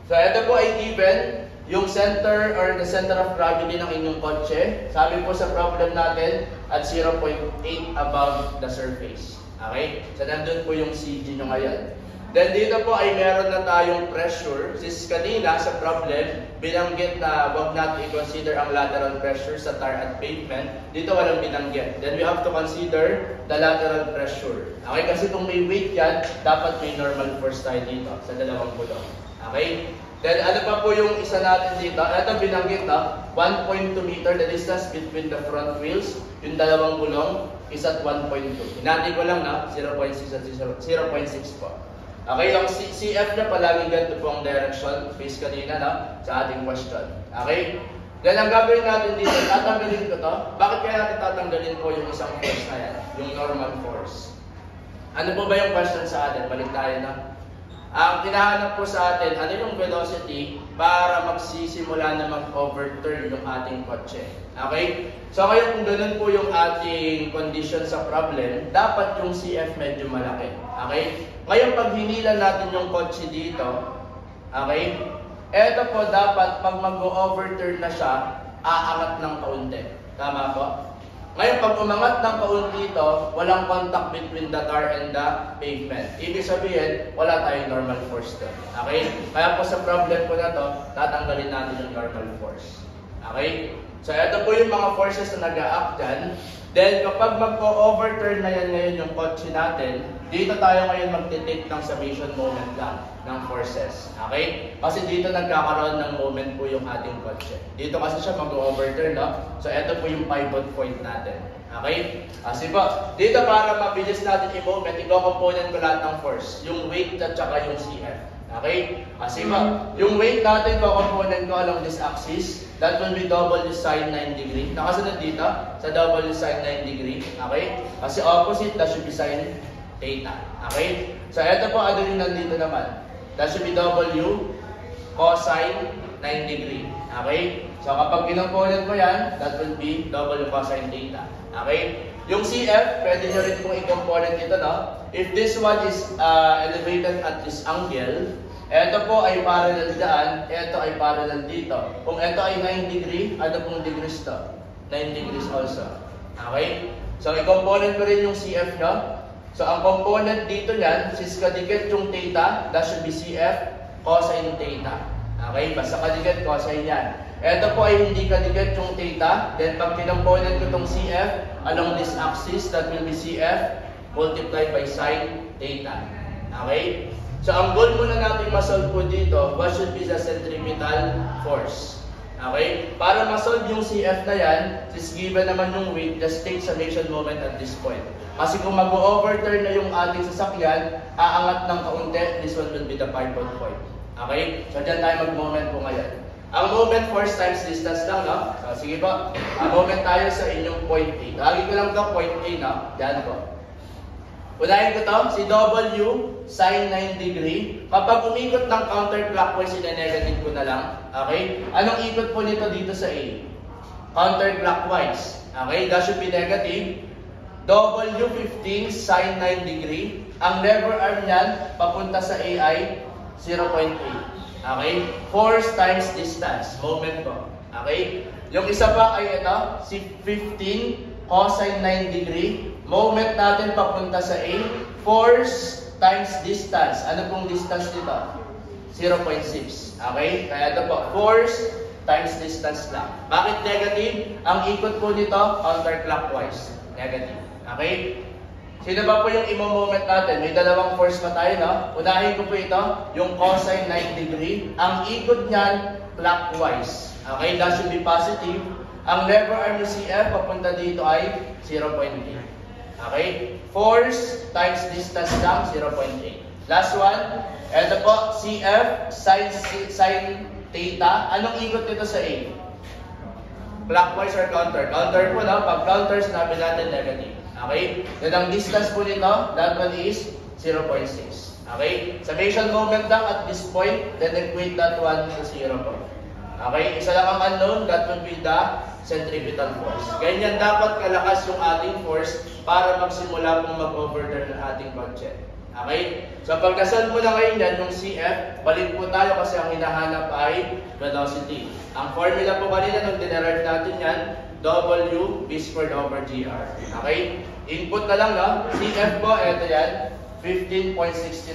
Speaker 1: So, ito po ay given yung center or the center of gravity ng inyong kotse. Sabi po sa problem natin at 0.8 above the surface. Okay? So, nandun po yung CG nyo ngayon. Then, dito po ay meron na tayong pressure. Since kanina sa problem, binanggit na wag natin i-consider ang lateral pressure sa tar at pavement. Dito walang binanggit. Then, we have to consider the lateral pressure. Okay? Kasi kung may weight yan, dapat may normal force tayo dito sa dalawang gulong. Okay? Then, ano pa po yung isa natin dito? Ito binanggit na 1.2 meter the distance between the front wheels. Yung dalawang gulong is at 1.2. Hinati ko lang na 0.6 at 0.6 po. Okay, yung CF na palagi ganito po ang direction, face kanina na sa ating question. Okay? Then ang gagawin natin dito, tatanggalin ko to. Bakit kaya natin tatanggalin po yung isang force na yan? Yung normal force. Ano po ba yung question sa atin? Balik tayo na. Ang hinahanap po sa atin, ano yung velocity para magsisimula na mag-overturn yung ating kotse. Okay? So ngayon kung ganun po yung ating condition sa problem, dapat yung CF medyo malaki. Okay? Ngayon pag hinila natin yung kotse dito, okay? Ito po dapat pag mag-overturn na siya, aangat ng kaunti. Tama po? Ngayon, pag umangat ng kaunti ito, walang contact between the car and the pavement. Ibig sabihin, wala tayong normal force doon. Okay? Kaya po sa problem ko na to, tatanggalin natin yung normal force. Okay? So, ito po yung mga forces na nag-a-act dyan. Then, kapag mag-overturn na yan ngayon yung kotse natin, dito tayo ngayon mag-detect ng summation moment lang ng forces. Okay? Kasi dito nagkakaroon ng moment po yung ating kotse. Dito kasi siya mag-overturn, no? So, ito po yung pivot point natin. Okay? Kasi po, dito para mabilis natin i-moment, i-component ko lahat ng force. Yung weight at saka yung CF. Okay? Kasi po, yung weight natin, component ko along this axis. That will be double sine 9 degree. Nakasunod dito sa double sine 9 degree. Okay? Kasi opposite, that should be sine theta. Okay? So, ito po, ano yung nandito naman? That should be W cosine 9 degree. Okay? So, kapag kinomponent mo yan, that will be W cosine theta. Okay? Yung CF, pwede nyo rin kung i-component ito, no? If this one is elevated at this angle, ito po ay parallel dyan, ito ay parallel dito. Kung ito ay 9 degree, ano pong degrees to? 9 degrees also. Okay? So, i-component ko rin yung CF nyo. So, ang component dito niyan, since kadikit yung theta, that should be CF cosine theta. Okay? Basta kadikit, cosine yan. Ito po ay hindi kadikit yung theta. Then, pag kinomponent ko itong CF along this axis, that will be CF multiplied by sine theta. Okay? So, ang goal muna natin masolve po dito, what should be the centripetal force? Okay? Para masolve yung CF na yan, since given naman yung weight, just take summation moment at this point. Kasi kung mag-overturn na yung ating sasakyan, aangat ng kaunti, this one will be the pivot point. Okay? So, dyan tayo mag-moment po ngayon. Ang moment force times distance lang, no? So, sige po. Ang moment tayo sa inyong point A. Lagi ko lang ito, point A, no? Dyan po. Unahin ko to, si W, sine 9 degree. Kapag umikot ng counterclockwise, ina-negative ko na lang. Okay? Anong ikot po nito dito sa A? Counterclockwise. Okay? That should be negative. W15 sine 9 degree. Ang lever arm niyan, papunta sa A ay 0.8. Okay? Force times distance. Moment po. Okay? Yung isa pa ay ito, si 15 cosine 9 degree. Moment natin papunta sa A. Force times distance. Ano pong distance dito? 0.6. Okay? Kaya ito po, force times distance lang. Bakit negative? Ang ikot po nito, counterclockwise. Negative. Okay? Sino ba po yung imo-moment natin? May dalawang force pa tayo, no? Unahin ko po ito, yung cosine 9 degree. Ang ikot niyan, clockwise. Okay? That should be positive. Ang lever arm ng CF papunta dito ay 0.8. Okay? Force times distance lang, 0.8. Last one, ito po, CF, sin theta. Anong ikot nito sa A? Clockwise or counter? Counter po, no? Pag counter, sinabi natin negative. Okay? Then ang distance po nito, that one is 0.6. Okay? Summation moment lang at this point, then equate that one to 0 po. Okay? Isa lang ang unknown, that will be the centripetal force. Ganyan dapat kalakas yung ating force para magsimula pong mag-overturn ng ating kotse. Okay? So pagkasal mo na ngayon yan, yung CF, balik po tayo kasi ang hinahanap ay velocity. Ang formula po kanina nung dinerive natin yan, W V squared over GR. Okay? Input na lang, no? CF po, ito yan, 15.69.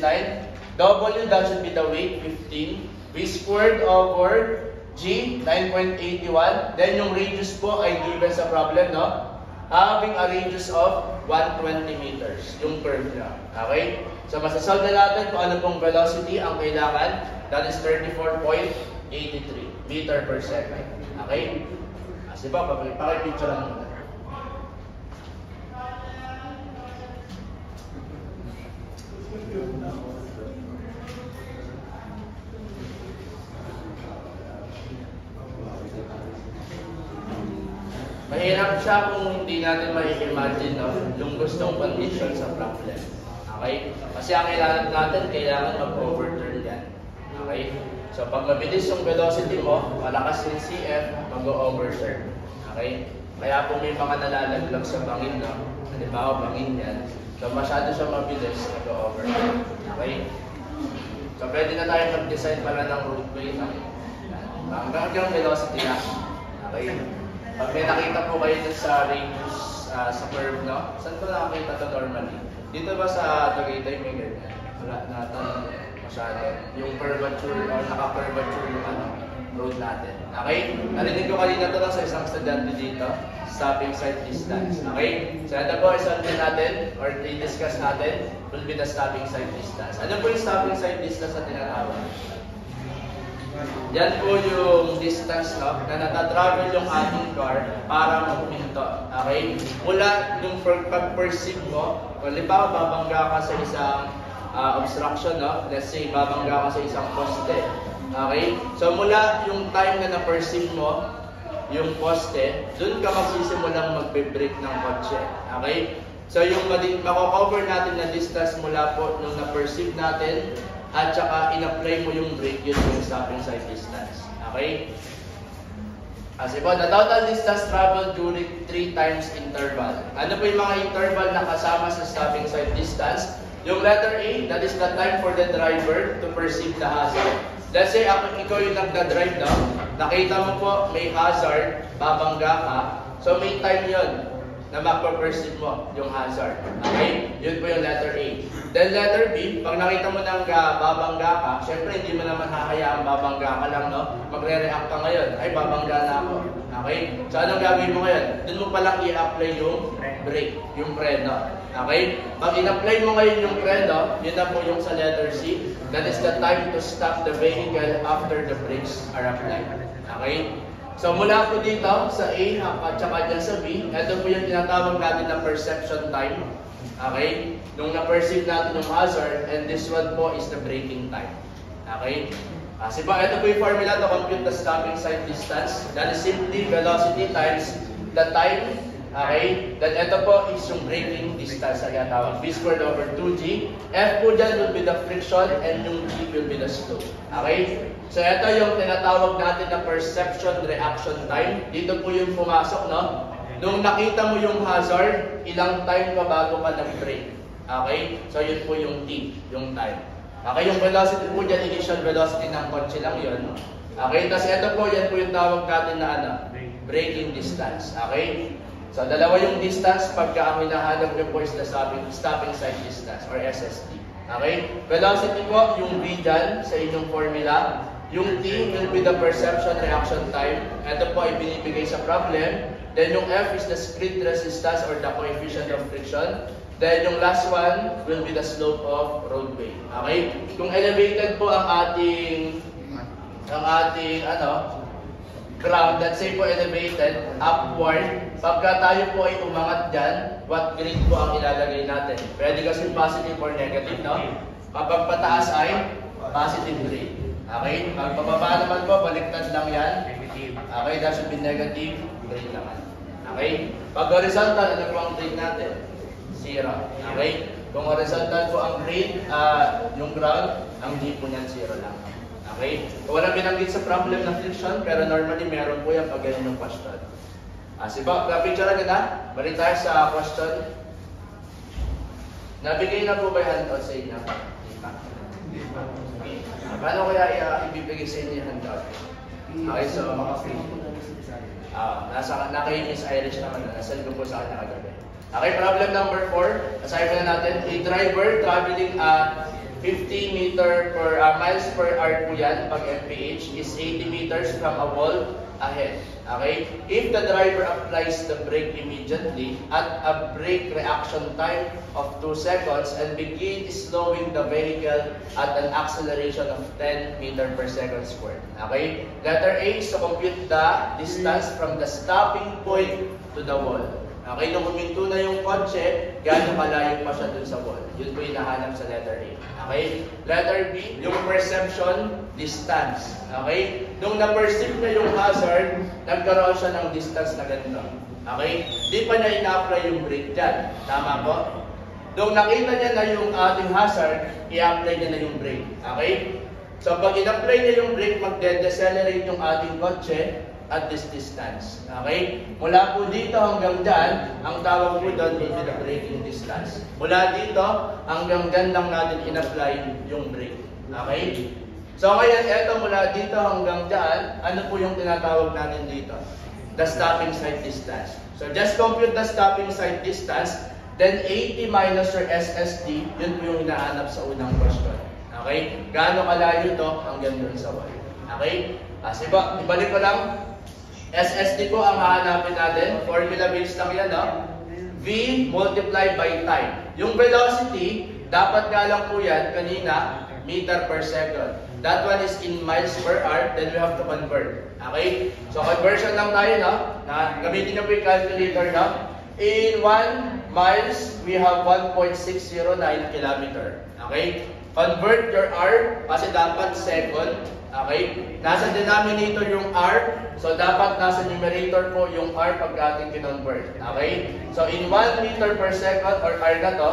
Speaker 1: W, that should be the weight, 15. V squared over G, 9.81. Then yung radius po ay given sa problem, no? Having a radius of 120 meters. Yung curve niya. Okay? So, masasolve na natin kung ano pong velocity ang kailangan. That is 34.83 meter per second. Okay? Kasi ba, pakipicture lang muna. Mahirap siya kung hindi natin ma-imagine, no? Yung gustong condition sa problem. Okay? Kasi ang kailangan natin, kailangan mag-over So pag mabilis yung velocity mo, malakas yung CF, mag-overturn. Okay? Kaya po may mga nalalaglag sa bangin, no? Halimbawa, bangin yan. So masyado siya mabilis, mag-overturn. Okay? So pwede na tayo mag-design pala ng roadway, no? Hanggang velocity na. Okay? Pag may nakita po kayo dun sa radius, sa curve, no? Saan ko nakakita ito normally? Dito ba sa Tagaytay may ganyan? Wala natin masyado. Yung curvature or naka-curvature yung road natin. Okay? Narinig ko kanina ito lang sa isang estudyante dito. Stopping sight distance. Okay? So ito po, isolve natin or i-discuss natin will be the stopping sight distance. Ano po yung stopping sight distance na tinatawag? Yan po yung distance, no, na natatravel yung ating car para magpinto. Okay? Mula yung pag-perceive mo, halimbawa babangga ka sa isang obstruction, no? Let's say babangga ka sa isang poste. Okay? So mula yung time na na-perceive mo yung poste, dun ka magsisimulang magbe-brake ng kotse. Okay? So yung mako-cover natin na distance mula po nung na-perceive natin at saka in-apply mo yung brake, yun yung stopping sight distance. Okay? Kasi po, the total distance traveled during 3 times interval. Ano po yung mga interval na kasama sa stopping sight distance? Yung letter A, that is the time for the driver to perceive the hazard. Let's say, ikaw yung nagda-drive, no? Nakita mo po, may hazard, babangga ka. So, may time yun na mapag-perceive mo yung hazard. Okay? Yun po yung letter A. Then letter B, pag nakita mo nang babangga ka, syempre hindi mo naman hahayaan babangga ka lang, no? Magre-react ka ngayon, ay babangga na ako. Okay? So anong gagawin mo ngayon? Doon mo palang i-apply yung brake, yung preno. Okay? Pag in-apply mo ngayon yung preno, yun na po yung sa letter C. That is the time to stop the vehicle after the brakes are applied. Okay? So mula po dito sa A at saka dyan sa B, ito po yung tinatawag natin na perception time. Okay? Nung na-perceive natin yung hazard, and this one po is the braking time. Okay? Kasi po, ito po yung formula to compute the stopping sight distance. That is simply velocity times the time. Okay? Then ito po is yung braking distance na tinatawag. V squared over 2G. F po dyan will be the friction and yung G will be the slope. Okay? So ito yung tinatawag natin na perception reaction time. Dito po yung pumasok, no? Nung nakita mo yung hazard, ilang time pa bago ka nag-brake. Okay? So yun po yung T, yung time. Okay, yung velocity po dyan, initial velocity ng kotse lang yun. Okay, tapos ito po, yan po yung tawag natin na braking distance. Okay? So dalawa yung distance, pagka ang hinahanap nyo po is the stopping sight distance or SSD. Okay? Velocity po, yung V dyan sa inyong formula. Yung T will be the perception reaction time. Ito po ay binibigay sa problem. Then yung F is the skid resistance or the coefficient of friction. Then yung last one will be the slope of roadway. Okay? Kung elevated po ang ating ground, let's say po elevated, upward, pagka tayo po ay umangat dyan, what grade po ang ilalagay natin? Pwede kasi positive or negative, no? Kapag pataas ay positive grade. Okay? Pag pababa naman po, baliktad lang yan. Okay, that should be negative grade naman. Okay? Pag horizontal, ano po ang grade natin? 0. Okay? Kung horizontal po ang grade, yung ground, ang G po niyan 0 lang. Okay? Walang binanggit sa problem ng friction, pero normally meron po yan pag ganyan yung question. Siba, na-picture nyo na? Balik tayo sa question. Nabigay na po ba yung handout sa inyo? Hindi pa. Okay. Paano kaya ibibigay sa inyo yung handout? Okay, so nasa kay Miss Irish naman, nasal ko po sa kanya kagabi. Okay, problem number 4. Asahin na natin, a driver traveling at 50 miles per hour po yan pag MPH is 80 meters from a wall ahead. Okay? If the driver applies the brake immediately at a brake reaction time of 2 seconds and begins slowing the vehicle at an acceleration of 10 meters per second squared. Okay? Letter A is to compute the distance from the stopping point to the wall. Okay, nung huminto na yung kotse, gaano kalayo pa siya dun sa wall. Yun po yung nahanap sa letter A. Okay? Letter B, yung perception distance. Okay? Nung na-perceive na yung hazard, nagkaroon siya ng distance na ganito. Okay? Di pa niya ina-apply yung brake dyan. Tama po? Nung nakita niya na yung ating hazard, i-apply niya na yung brake. Okay? So pag in-apply niya yung brake, magde-decelerate yung ating kotse at this distance. Okay? Mula po dito hanggang dyan, ang tawag po doon will be the braking distance. Mula dito hanggang dyan lang natin in-apply yung brake. Okay? So ngayon, eto mula dito hanggang dyan, ano po yung tinatawag natin dito? The stopping sight distance. So just compute the stopping sight distance, then 80 minus your SSD, yun po yung hinahanap sa unang question. Okay? Gaano kalayo ito hanggang dun sa wall? Okay? Ibalik ko lang. SSD po ang hahanapin natin. Formula based lang yan, no? V multiplied by time. Yung velocity, dapat nga lang po yan kanina, meter per second. That one is in miles per hour, then we have to convert. Okay? So conversion lang tayo, no? Gamitin niyo po yung calculator, no? In 1 miles, we have 1.609 kilometer. Okay? Convert your hour, kasi dapat second. Okay? Nasa denominator yung R, so dapat nasa numerator po yung R pag ating kinonvert. Okay? So in 1 meter per second, or R na to,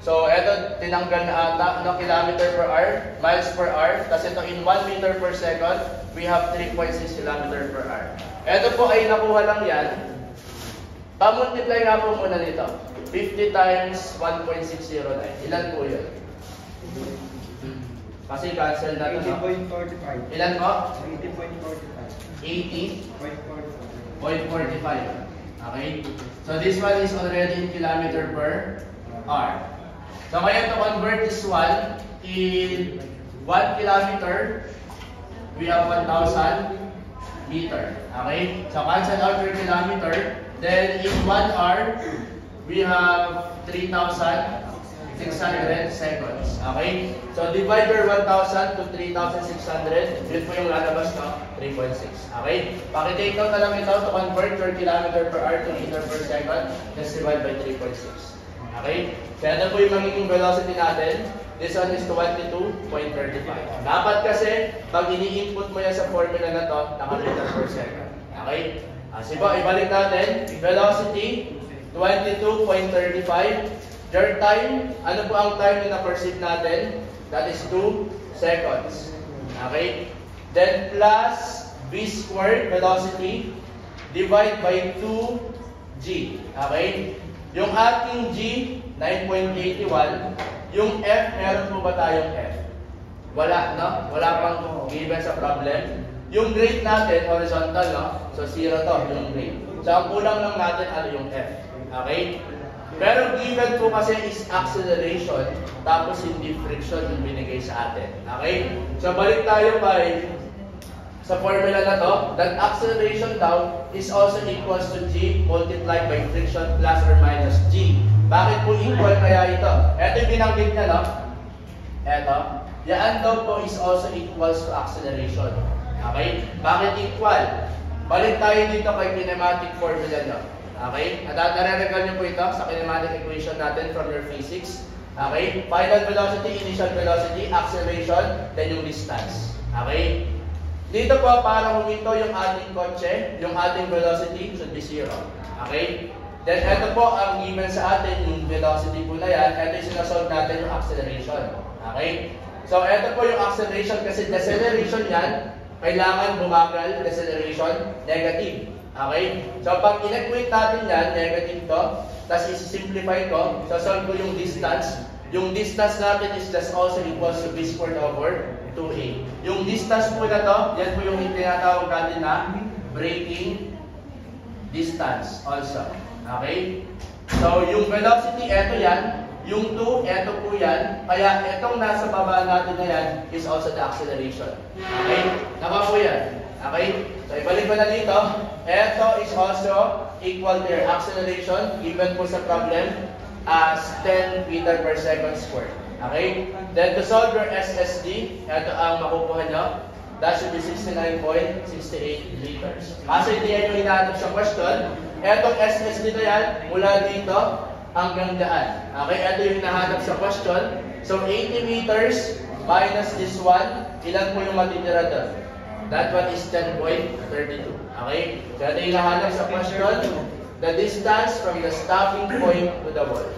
Speaker 1: so eto tinanggal na ata, no, kilometer per hour, miles per hour, kasi ito in 1 meter per second, we have 3.6 kilometer per hour. Eto po ay nakuha lang yan. Pa-multiply nga po muna nito. 50 times 1.609. Ilan po yun? Kasi cancel na ito, no?
Speaker 2: 80.45.
Speaker 1: Ilan po?
Speaker 2: 80.45.
Speaker 1: 80.45. Okay? So this one is already in kilometer per hour. So ngayon to convert this one in 1 kilometer, we have 1,000 meter. Okay? So cancel out your kilometer. Then in 1 hour, we have 3,600 seconds. Okay? So divide your 1,000 to 3,600. Yun po yung lalabas, no? 3.6. Okay? Pakitake note na lang ito to convert your kilometer per hour to meter per second. Let's divide by 3.6. Okay? So ito po yung magiging velocity natin. This one is 22.35. Dapat kasi, pag ini-input mo yan sa formula na to, naka-meter per second. Okay? Sibo, ibalik natin. Velocity, 22.35. Your time, ano po ang time na na-perceive natin? That is 2 seconds. Okay? Then plus v squared, velocity, divide by 2g. Okay? Yung ating g, 9.81. Yung f, meron po ba tayong f? Wala, no? Wala pang given sa problem. Yung grade natin, horizontal, no? So 0 to, yung grade. So ang kulang lang natin, ano yung f. Okay? Pero given po kasi is acceleration, tapos hindi friction yung binigay sa atin. Okay? So balik tayo sa formula na to, that acceleration daw is also equals to g multiplied by friction plus or minus g. Bakit po equal kaya ito? Ito yung binanggit niya, no? Ito. Yan daw po is also equals to acceleration. Okay? Bakit equal? Balik tayo dito kay kinematic formula nyo. Okay? Nare-recall nyo po ito sa kinematic equation natin from your physics. Okay? Final velocity, initial velocity, acceleration, then yung distance. Okay? Dito po, para huminto yung ating kotse, yung ating velocity should be 0. Okay? Then, ito po ang given sa atin, yung velocity po na yan, ito yung sinasolve natin yung acceleration. Okay? So, ito po yung acceleration kasi deceleration yan, kailangan bumagal, deceleration, negative. Okay? So, pag in-equate natin yan, negative to, tapos isi-simplify ko, so solve ko yung distance. Yung distance natin is just also equals to v squared over 2a. Yung distance po na to, yan po yung tinatawag natin na braking distance also. Okay? So, yung velocity, eto yan. Yung 2, eto po yan. Kaya, etong nasa baba natin na yan is also the acceleration. Okay? Tama po yan. Okay? So, ibalik ko na dito. Eto is also equal to your acceleration given po sa problem as 10 meter per second squared. Okay? Then, to solve your SSD, eto ang makukuha nyo. That should be 69.68 liters. Kasi hindi yan yung hinahanap sa question. Etong SSD na yan, mula dito hanggang daan. Okay, ito yung hinahanap sa question. So, 80 meters minus this one, ilan po yung matitira doon? That one is 10.32. Okay? So, ito yung hinahanap sa question. The distance from the stopping point to the wall.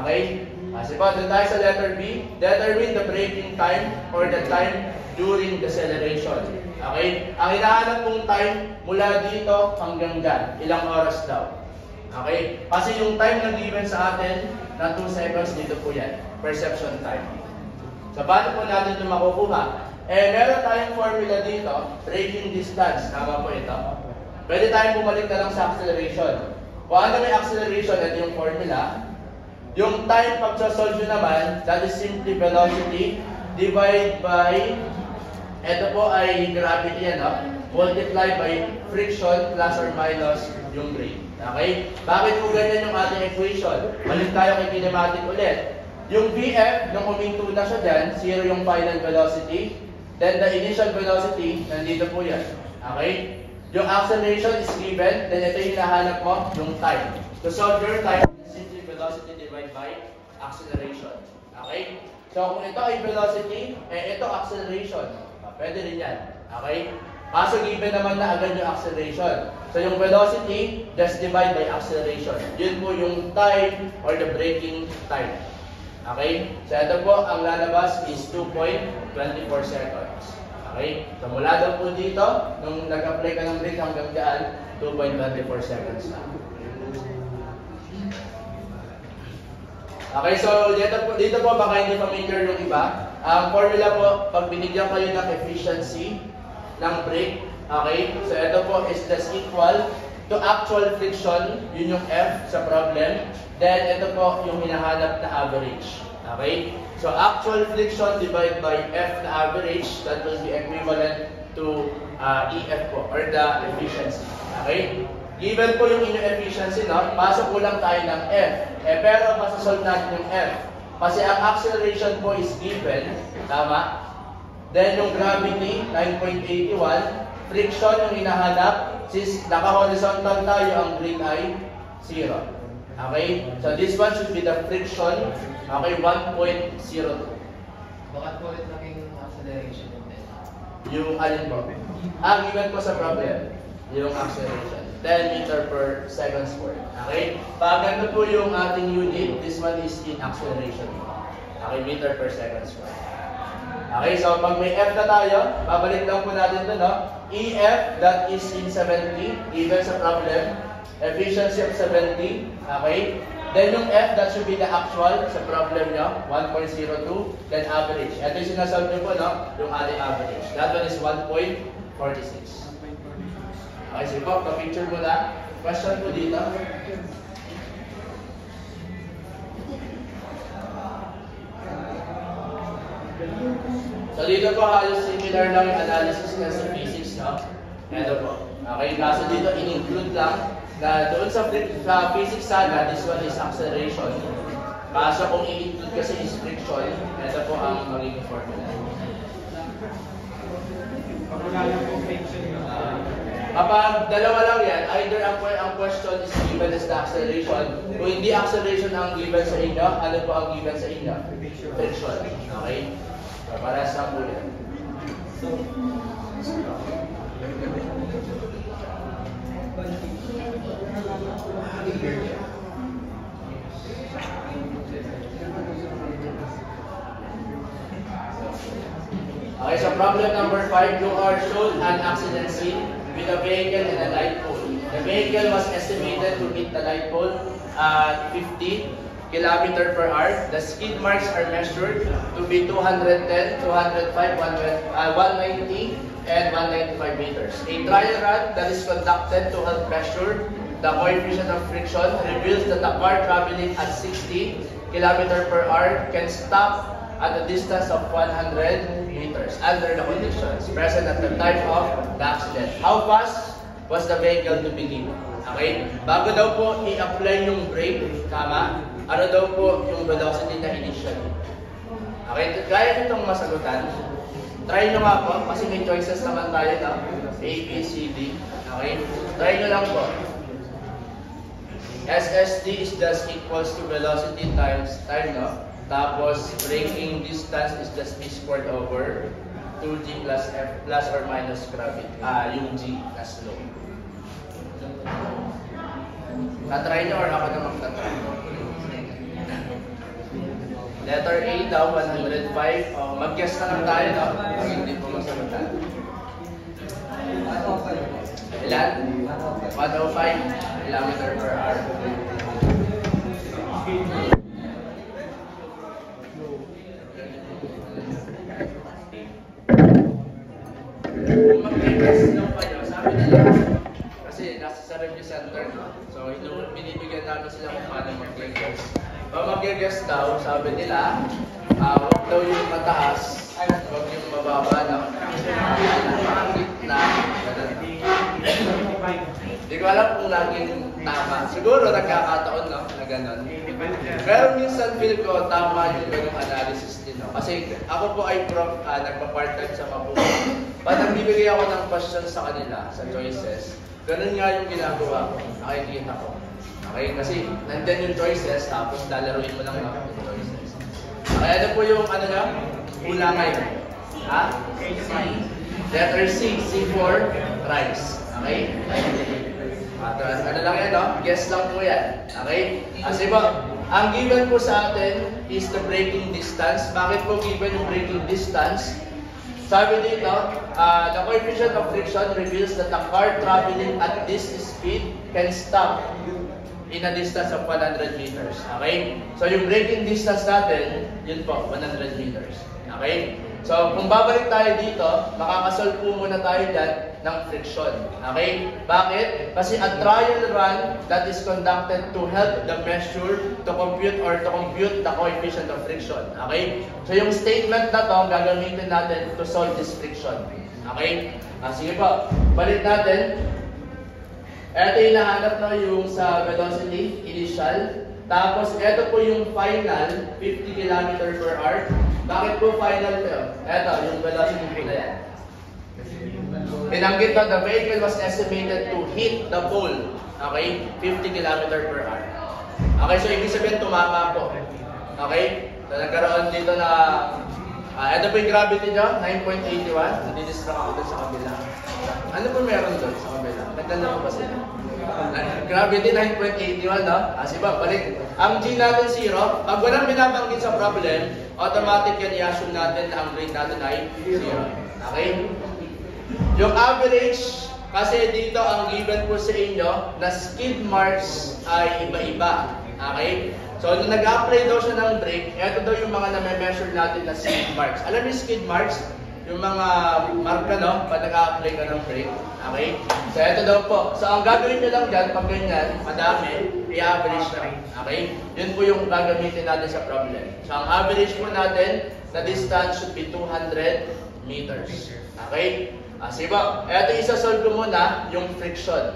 Speaker 1: Okay? Kasi po, doon tayo sa letter B. Determine the braking time or the time during deceleration. Okay? Ang hinahanap pong time mula dito hanggang dyan. Ilang oras daw. Okay? Kasi yung time na given sa atin na 2 seconds, dito po yan. Perception time. So, paano po natin ito makukuha? Meron tayong formula dito, braking distance. Tama po ito. Pwede tayong bumalik na lang sa acceleration. Kung ano may acceleration, ito yung formula. Yung time pag-solve nyo naman, that is simply velocity divide by, ito po ay gravity, multiply by friction plus or minus yung brake. Okay? Bakit po ganyan yung ating equation? Balik tayo kay kinematic ulit. Yung VF, nung huminto na siya dyan, 0 yung final velocity. Then the initial velocity, nandito po yan. Okay? Yung acceleration is given, then ito yung hinahanap mo, yung time. To solve your time, simply velocity divided by acceleration. Okay? So kung ito ay velocity, ito acceleration. Pwede rin yan. Okay? Kaso given naman na agad yung acceleration. So yung velocity, just divide by acceleration. Yun po yung time or the braking time. Okay? So ito po, ang lalabas is 2.24 seconds. Okay? So mula daw po dito, nung nag-apply ka ng brake hanggang dyan, 2.24 seconds na. Okay, so dito po baka hindi familiar yung iba. Ang formula po, pag binigyan kayo ng efficiency ng brake, okay? So ito po is just equal to actual friction, yun yung F sa problem. Then ito po yung hinahanap na average. Okay? So actual friction divided by F na average, that will be equivalent to EF po, or the efficiency. Okay? Given po yung inyong efficiency, pasok po lang tayo ng F. Pero masasolve natin yung F. Kasi ang acceleration po is given, tama? Then yung gravity, 9.81. Friction yung hinahanap, since naka-horizontal tayo, ang green ay 0. Okay? So this one should be the friction. Okay, 1.02.
Speaker 2: Bakit po ulit naging acceleration natin?
Speaker 1: Yung alin po? Given po sa problem, yung acceleration. 10 meter per second squared. Okay? Pag ganito po yung ating unit, this one is in acceleration. Okay, meter per second squared. Okay, so pag may F na tayo, babalik lang po natin ito, EF, that is in 70, given sa problem. Efficiency of 70. Okay? Then yung F, that should be the actual sa problem nyo, 1.02. Then average. Ito yung sinasolve nyo po, yung ating average. That one is 1.46. Okay, sige po, pa-picture mo lang. Question po dito. So dito po, halos similar lang yung analysis na sa physics, Ito po. Okay, kaso dito, in-include lang na doon sa physics sana, this one is acceleration. Kaso kung i-include kasi is friction, ito po ang magiging formula. Kapag dalawa lang yan, either ang question is given as the acceleration. Kung hindi acceleration ang given sa inyo, ano po ang given sa inyo? Friction. Okay? So, para sa po yan. Okay, so problem number 5, you are shown an accident scene with a vehicle and a light pole. The vehicle was estimated to hit the light pole at 50 km/h. The skid marks are measured to be 210, 205, 190, and 195 meters. A trial run that is conducted to help measure the coefficient of friction reveals that the car traveling at 60 km/h can stop at a distance of 100 meters under the conditions present at the time of the accident. How fast was the vehicle to begin? Okay? Bago daw po i-apply yung brake, tama? Ano daw po yung velocity na initially? Okay? Kaya nyo itong masagutan. Try nyo nga po, kasi may choices naman tayo na A, B, C, D. Okay? Try nyo lang po. SSD is just equals to velocity times time, Tapos, braking distance is just V squared over 2G plus F plus or minus gravity. Yung G na slow. Tatry nyo or ako na magtatry? Letter A daw, 105. Mag-guess na lang tayo, no? Pag hindi po masagutan. Ilan? 105 kilometer per hour. Kung mag-guess lang kayo, sabi nila, kasi nasa sa review center, so binibigyan namin sila kung paano mag-guess. Pag mag-guess daw, sabi nila, huwag daw yung mataas, huwag yung mababa, no? Gitna, hindi ko alam kung laging tama. Siguro nagkakataon, no? Na gano'n. Pero minsan feel ko tama yung ganung analysis din, no? Kasi ako po ay nagpa-part-time sa Maputo. Pag nagbibigay ako ng questions sa kanila, sa choices, ganun nga yung ginagawa ko. Nakikita ko. Okay? Kasi nandyan yung choices, tapos lalaruin mo lang yung choices. Okay, ano po yung ano na? Ulangay. Ha? Letter C. C for rice. Okay? Ano lang yan, no? Guess lang po yan. Okay? Kasi po, ang given po sa atin is the braking distance. Bakit po given yung braking distance? Sabi dito, the coefficient of friction reveals that the car traveling at this speed can stop in a distance of 100 meters. Okay? So yung braking distance natin, yun po, 100 meters. Okay? So kung babalik tayo dito, makakasolve po muna tayo dyan ng friction. Okay? Bakit? Kasi a trial run that is conducted to help the measure to compute the coefficient of friction. Okay? So yung statement na to, gagamitin natin to solve this friction. Okay? Sige po, balik natin. Ito yung nahanap na yung sa velocity, initial. Tapos ito po yung final, 50 km per hour. Bakit po final ito? Ito, yung velocity po na yan. Pinanggit na the vehicle was estimated to hit the pole. Okay? 50 km per hour. Okay, so ibig sabihin tumama po. Okay? So nagkaroon dito na ito po yung gravity nyo, 9.81. Nadidistract ako doon sa kabila. Ano po meron doon sa kabila? Nagkanda ko ba sila? Gravity 9.81, no? Kasi ba, balik. Ang G natin 0. Pag walang binabanggit sa problem, automatic yan i-assume natin na ang rate natin ay 0. Okay? Yung average, kasi dito ang given po sa inyo na skid marks ay iba-iba. Okay? So, nung nag-apply daw siya ng brake, ito daw yung mga na-measure natin na skid marks. Alam niyo skid marks? Yung mga marka, no? Pag nag-apply ka ng brake. Okay? So, ito daw po. So, ang gagawin nyo lang dyan, pag ganyan, madami, i-average na. Okay? Yun po yung gagamitin natin sa problem. So, ang average po natin na distance should be 200 meters. Okay? Sige po. Ito isa-solve ko muna yung friction.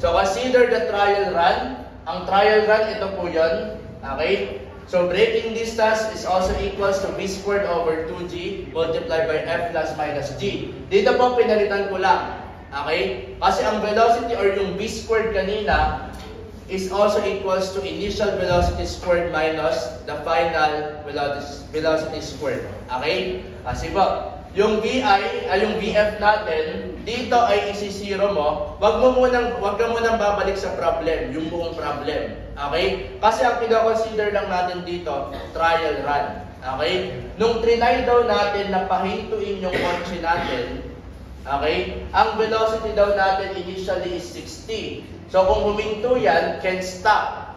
Speaker 1: So, consider the trial run. Ang trial run, ito po yun. Okay? So, braking distance is also equals to v squared over 2g multiplied by f plus minus g. Dito po, pinalitan ko lang. Okay? Kasi ang velocity or yung v squared kanina is also equals to initial velocity squared minus the final velocity squared. Okay? Kasi po, yung VI, yung VF natin, dito ay isi-zero mo, wag ka munang babalik sa problem, yung buong problem. Okay? Kasi ang pina-consider lang natin dito, trial run. Okay? Nung trinay daw natin na pahintuin yung kotse natin, okay? Ang velocity daw natin initially is 60. So kung huminto yan, can stop.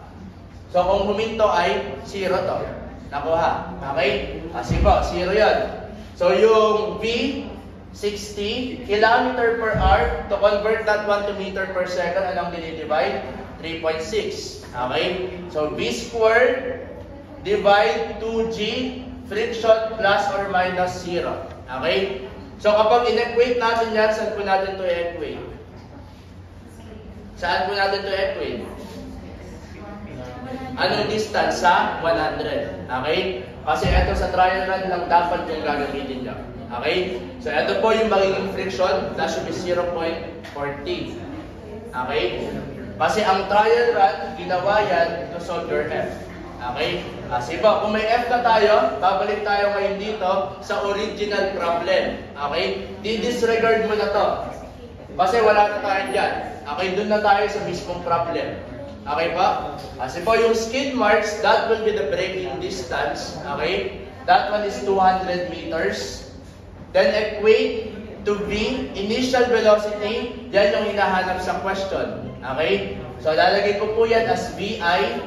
Speaker 1: So kung huminto ay 0 to. Nakuha. Okay? Kasi po, 0 yan. So, yung V, 60 km per hour. To convert that 1 to meter per second, anong dinidivide? 3.6. Okay? So, V squared divide 2G friction plus or minus 0. Okay? So, kapag in-equate natin yan, saan po natin to equate? Saan po natin to equate? Anong distance? Sa 100. Okay? Kasi ito sa trial run lang dapat yung gagamitin nyo. Okay? So ito po yung magiging friction. That should be 0.14. Okay? Kasi ang trial run, ginawa yan to solve your F. Okay? Kasi po, kung may F na tayo, babalik tayo ngayon dito sa original problem. Okay? Di-disregard mo na to. Kasi wala na tayo dyan. Okay? Doon na tayo sa mismong problem. Okay po? Kasi po yung skid marks, that will be the braking distance. Okay? That one is 200 meters. Then equate to V, initial velocity. Yan yung hinahanap sa question. Okay? So lalagay ko po yan as VI.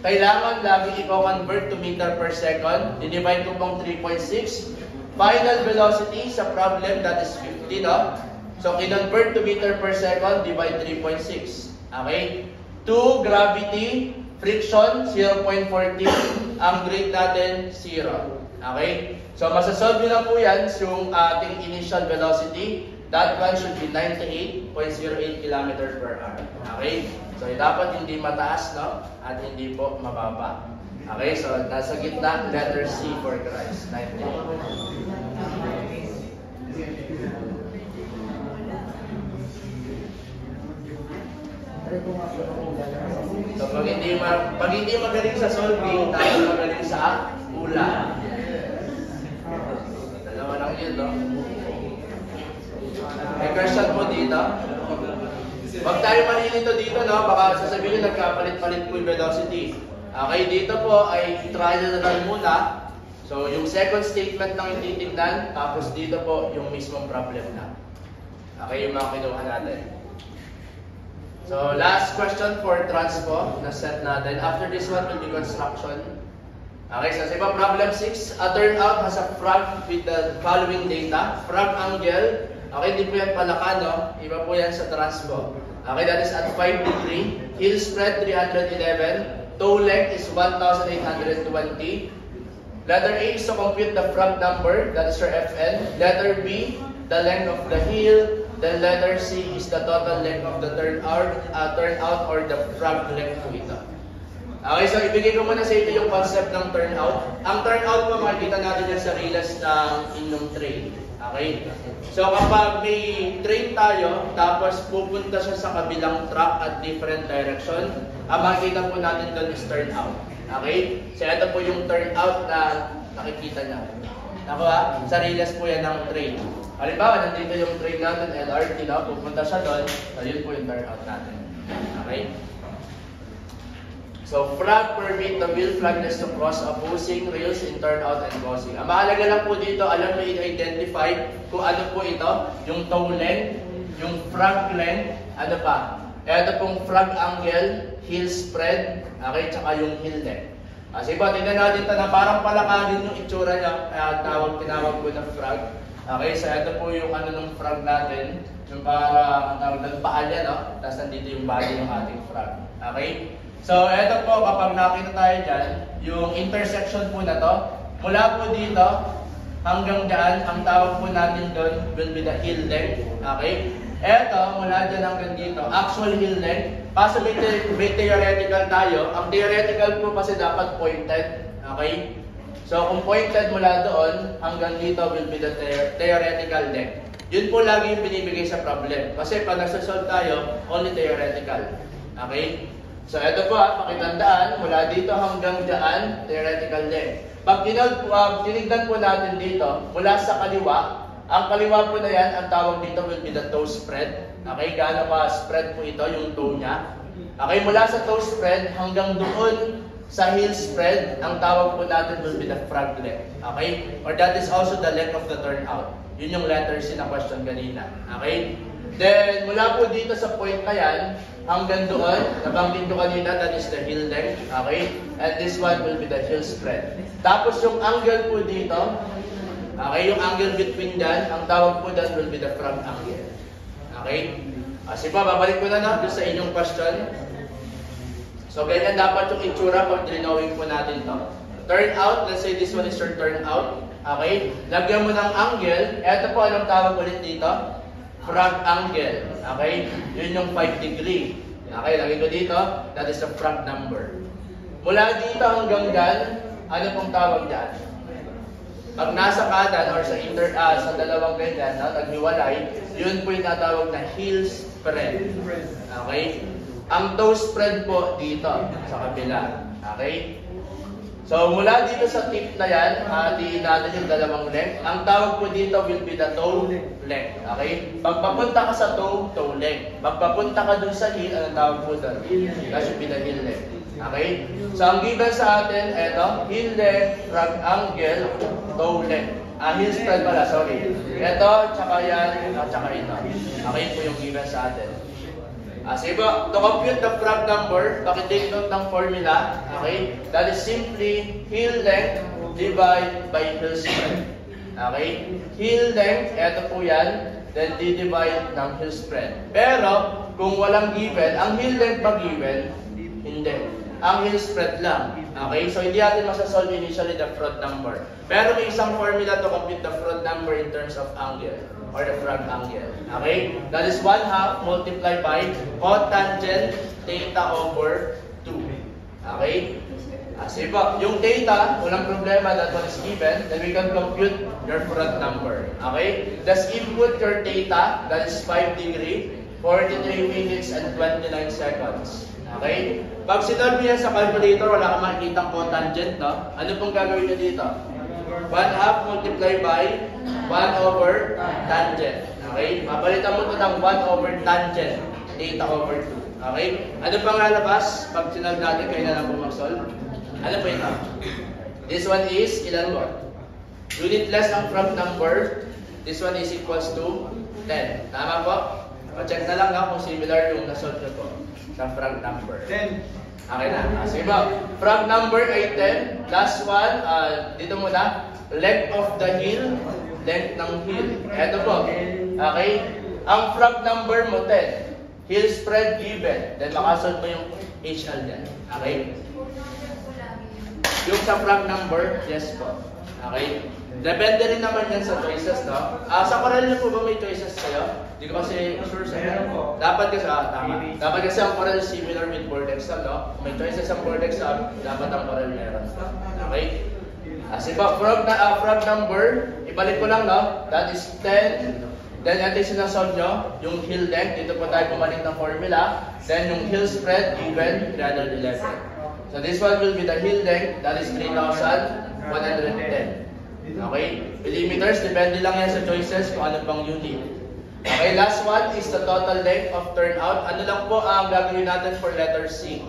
Speaker 1: Kailangan lagi i-convert to meter per second. Dinivide ko pong 3.6. Final velocity sa problem, that is 50, no? So, kinonvert to meter per second, divide 3.6. Okay? 2, gravity, friction, 0.14. Ang grade natin, 0. Okay? So, masasolve nyo na po yan yung ating initial velocity. That one should be 98.08 km per hour. Okay? So, dapat hindi mataas, no? At hindi po mababa. Okay? So, nasa gitna, letter C for Christ. 98. So, pag hindi magaling sa solving, tayo magaling sa hula. Dalawa lang yun, no? May question po dito. Huwag tayo malilito dito, no? Baka sasabihin nyo, nagkapalit-palit po yung velocity. Okay, dito po ay trial na lang muna. So, yung second statement lang yung titignan, tapos dito po yung mismong problem na. Okay, yung mga kinuha natin. So, last question for transpo na set natin. After this one will be construction. Okay, so sa iba, problem 6. A turnout has a frag with the following data. Frag angle. Okay, hindi po yan palaka, no? Iba po yan sa transpo. Okay, that is at 5 degree. Hill spread 311. Toe length is 1,820. Letter A is to compute the frag number. That is your Fn. Letter B, the length of the hill. Then letter C is the total length of the turnout or the frag length po ito. Okay, so ibigay ko muna sa ito yung concept ng turnout. Ang turnout po, makikita natin yan sa relas ng inyong train. Okay? So kapag may train tayo, tapos pupunta siya sa kabilang track at different direction, ang makikita po natin doon is turnout. Okay? So ito po yung turnout na nakikita niya. Nakuha? Sa relas po yan ng train. Halimbawa, nandito yung train natin, LRT, no? Pupunta siya doon, so yun po yung turnout natin. Okay? So, frag permit the wheel flagless to cross opposing rails in turnout and crossing. Ang mahalaga lang po dito, alam mo i-identify kung ano po ito, yung toe length, yung frag length, ano pa? Ito pong frag angle, heel spread, okay, tsaka yung heel length. Kasi ba, tingnan natin ito na parang palakarin yung itsura niya, kaya tinawag po na frag. Okay, so ito po yung ano ng frag natin, yung para nagpaalya, no? Tapos nandito yung body ng ating frag. Okay? So, ito po, kapag nakita tayo dyan, yung intersection po na to, mula po dito hanggang dyan, ang tawag po natin doon will be the heel length. Okay? Ito, mula dyan hanggang dito, actual heel length. Kaso may theoretical tayo. Ang theoretical po kasi dapat pointed. Okay? So, kung pointed mula doon, hanggang dito will be the theoretical length. Yun po lagi yung binibigay sa problem. Kasi pag nagsasolve tayo, only theoretical. Okay? So, ito po, pakitandaan, mula dito hanggang dyan, theoretical length. Pag tinignan po natin dito, mula sa kaliwa, ang kaliwa po na yan, ang tawag dito will be the toe spread. Okay? Gaano pa spread po ito, yung toe niya. Okay? Mula sa toe spread hanggang doon, sa heel spread, ang tawag po natin will be the frag length. Okay? Or that is also the length of the turnout. Yun yung letter C na question kanina. Okay? Then, mula po dito sa point na yan, hanggang doon, nabanggit ko kanina, that is the heel length. Okay? And this one will be the heel spread. Tapos yung angle po dito, okay, yung angle between yan, ang tawag po dyan will be the frag angle. Okay? Kasi pa, babalik ko na doon sa inyong question. So, ganyan dapat yung itsura pag drawing po natin to. Turn out, let's say this one is your turn out. Okay? Lagyan mo ng angle. Ito po, anong tawag ulit dito? Frag angle. Okay? Yun yung 5 degree. Okay, lagay ko dito. That is the frag number. Mula dito hanggang dyan, ano pong tawag dyan? Pag nasa kanan or sa dalawang ganyan, naghiwalay, yun po yung natawag na heel spread. Okay? Ang toe spread po dito sa kabila. Okay? So, mula dito sa tip na yan, hatiin natin yung dalawang length. Ang tawag po dito will be the toe length. Okay? Pagpapunta ka sa toe, toe length. Pagpapunta ka dun sa heel, anong tawag po doon? That should be the heel length. Okay? So, ang given sa atin, eto, heel length, frog angle, toe length. Heel spread pala, sorry. Eto, tsaka yan, tsaka ito. Okay po yung given sa atin. Sige po, to compute the frog number, pakitake note ng formula, okay? That is simply heel length divided by heel spread. Okay? Heel length, eto po yan, then divide ng heel spread. Pero, kung walang given, ang heel length ba given? Hindi. Ang heel spread lang. Okay? So, hindi natin masasolve initially the frog number. Pero may isang formula to compute the frog number in terms of angle, or the frog angle. Okay? That is 1/2 multiplied by cotangent theta over 2. Okay? Sige po, yung theta, walang problema, that one is given, then we can compute your frog number. Okay? Just input your theta, that is 5 degree, 43 minutes and 29 seconds. Okay? Pag sinolve niya sa calculator, wala kang makikita cotangent, no? Ano pong gagawin niyo dito? 1/2 multiplied by 1 over tangent. Okay? Mapalitan mo ito ng 1 over tangent. Theta over 2. Okay? Ano pang lalabas? Pag sinolve natin, kayo na lang po mag-solve. Ano po ito? This one is, ilan mo? Unitless ang frog number. This one is equals to 10. Tama po? O-check na lang kung similar yung nasolve nyo po sa frog number. 10. Okay na. Sige po. Frog number ay 10. Last one, dito muna. Length of the heel. Length ng heel. Ito po. Okay? Ang frog number mo 10. Heel spread given. Then makasolve mo yung HL dyan. Okay? Yung sa frog number, yes po. Okay? Depende rin naman yan sa choices, no? Sa Corel po ba may choices kayo? Hindi ko kasi sure sa inyo. Dapat kasi, tama. Dapat kasi ang Corel similar with board exam, no? May choices ang board exam, dapat ang Corel meron. Okay? Sige po, frog number, ibalik ko lang, no? That is 10. Then, ito yung sinasolve nyo, yung heel length. Dito po tayo bumalik ng formula. Then, yung heel spread, given, 311. So, this one will be the heel length. That is 3,110. Okay? Millimeters, depende lang yan sa choices kung ano pang unit. Okay, last one is the total length of turnout. Ano lang po ang gagawin natin for letter C?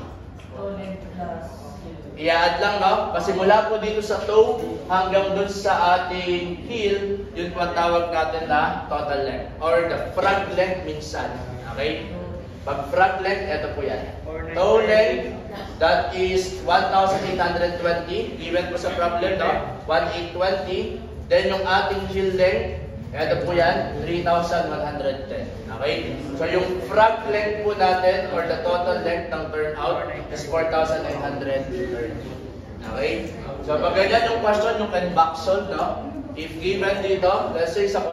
Speaker 1: I-add lang, no? Kasi mula po dito sa toe hanggang dun sa ating heel, yun po ang tawag natin na total length. Or the frog length minsan. Okay? Pag frog length, ito po yan. Toe length, that is 1,820. Given po sa problem, no? 1,820. Then yung ating heel length, ito po yan, 3,110. Okay? So yung frog length po natin, or the total length ng turnout, is 4,930. Okay? So pag ganyan yung question, you can back solve, no? If given dito, let's say sa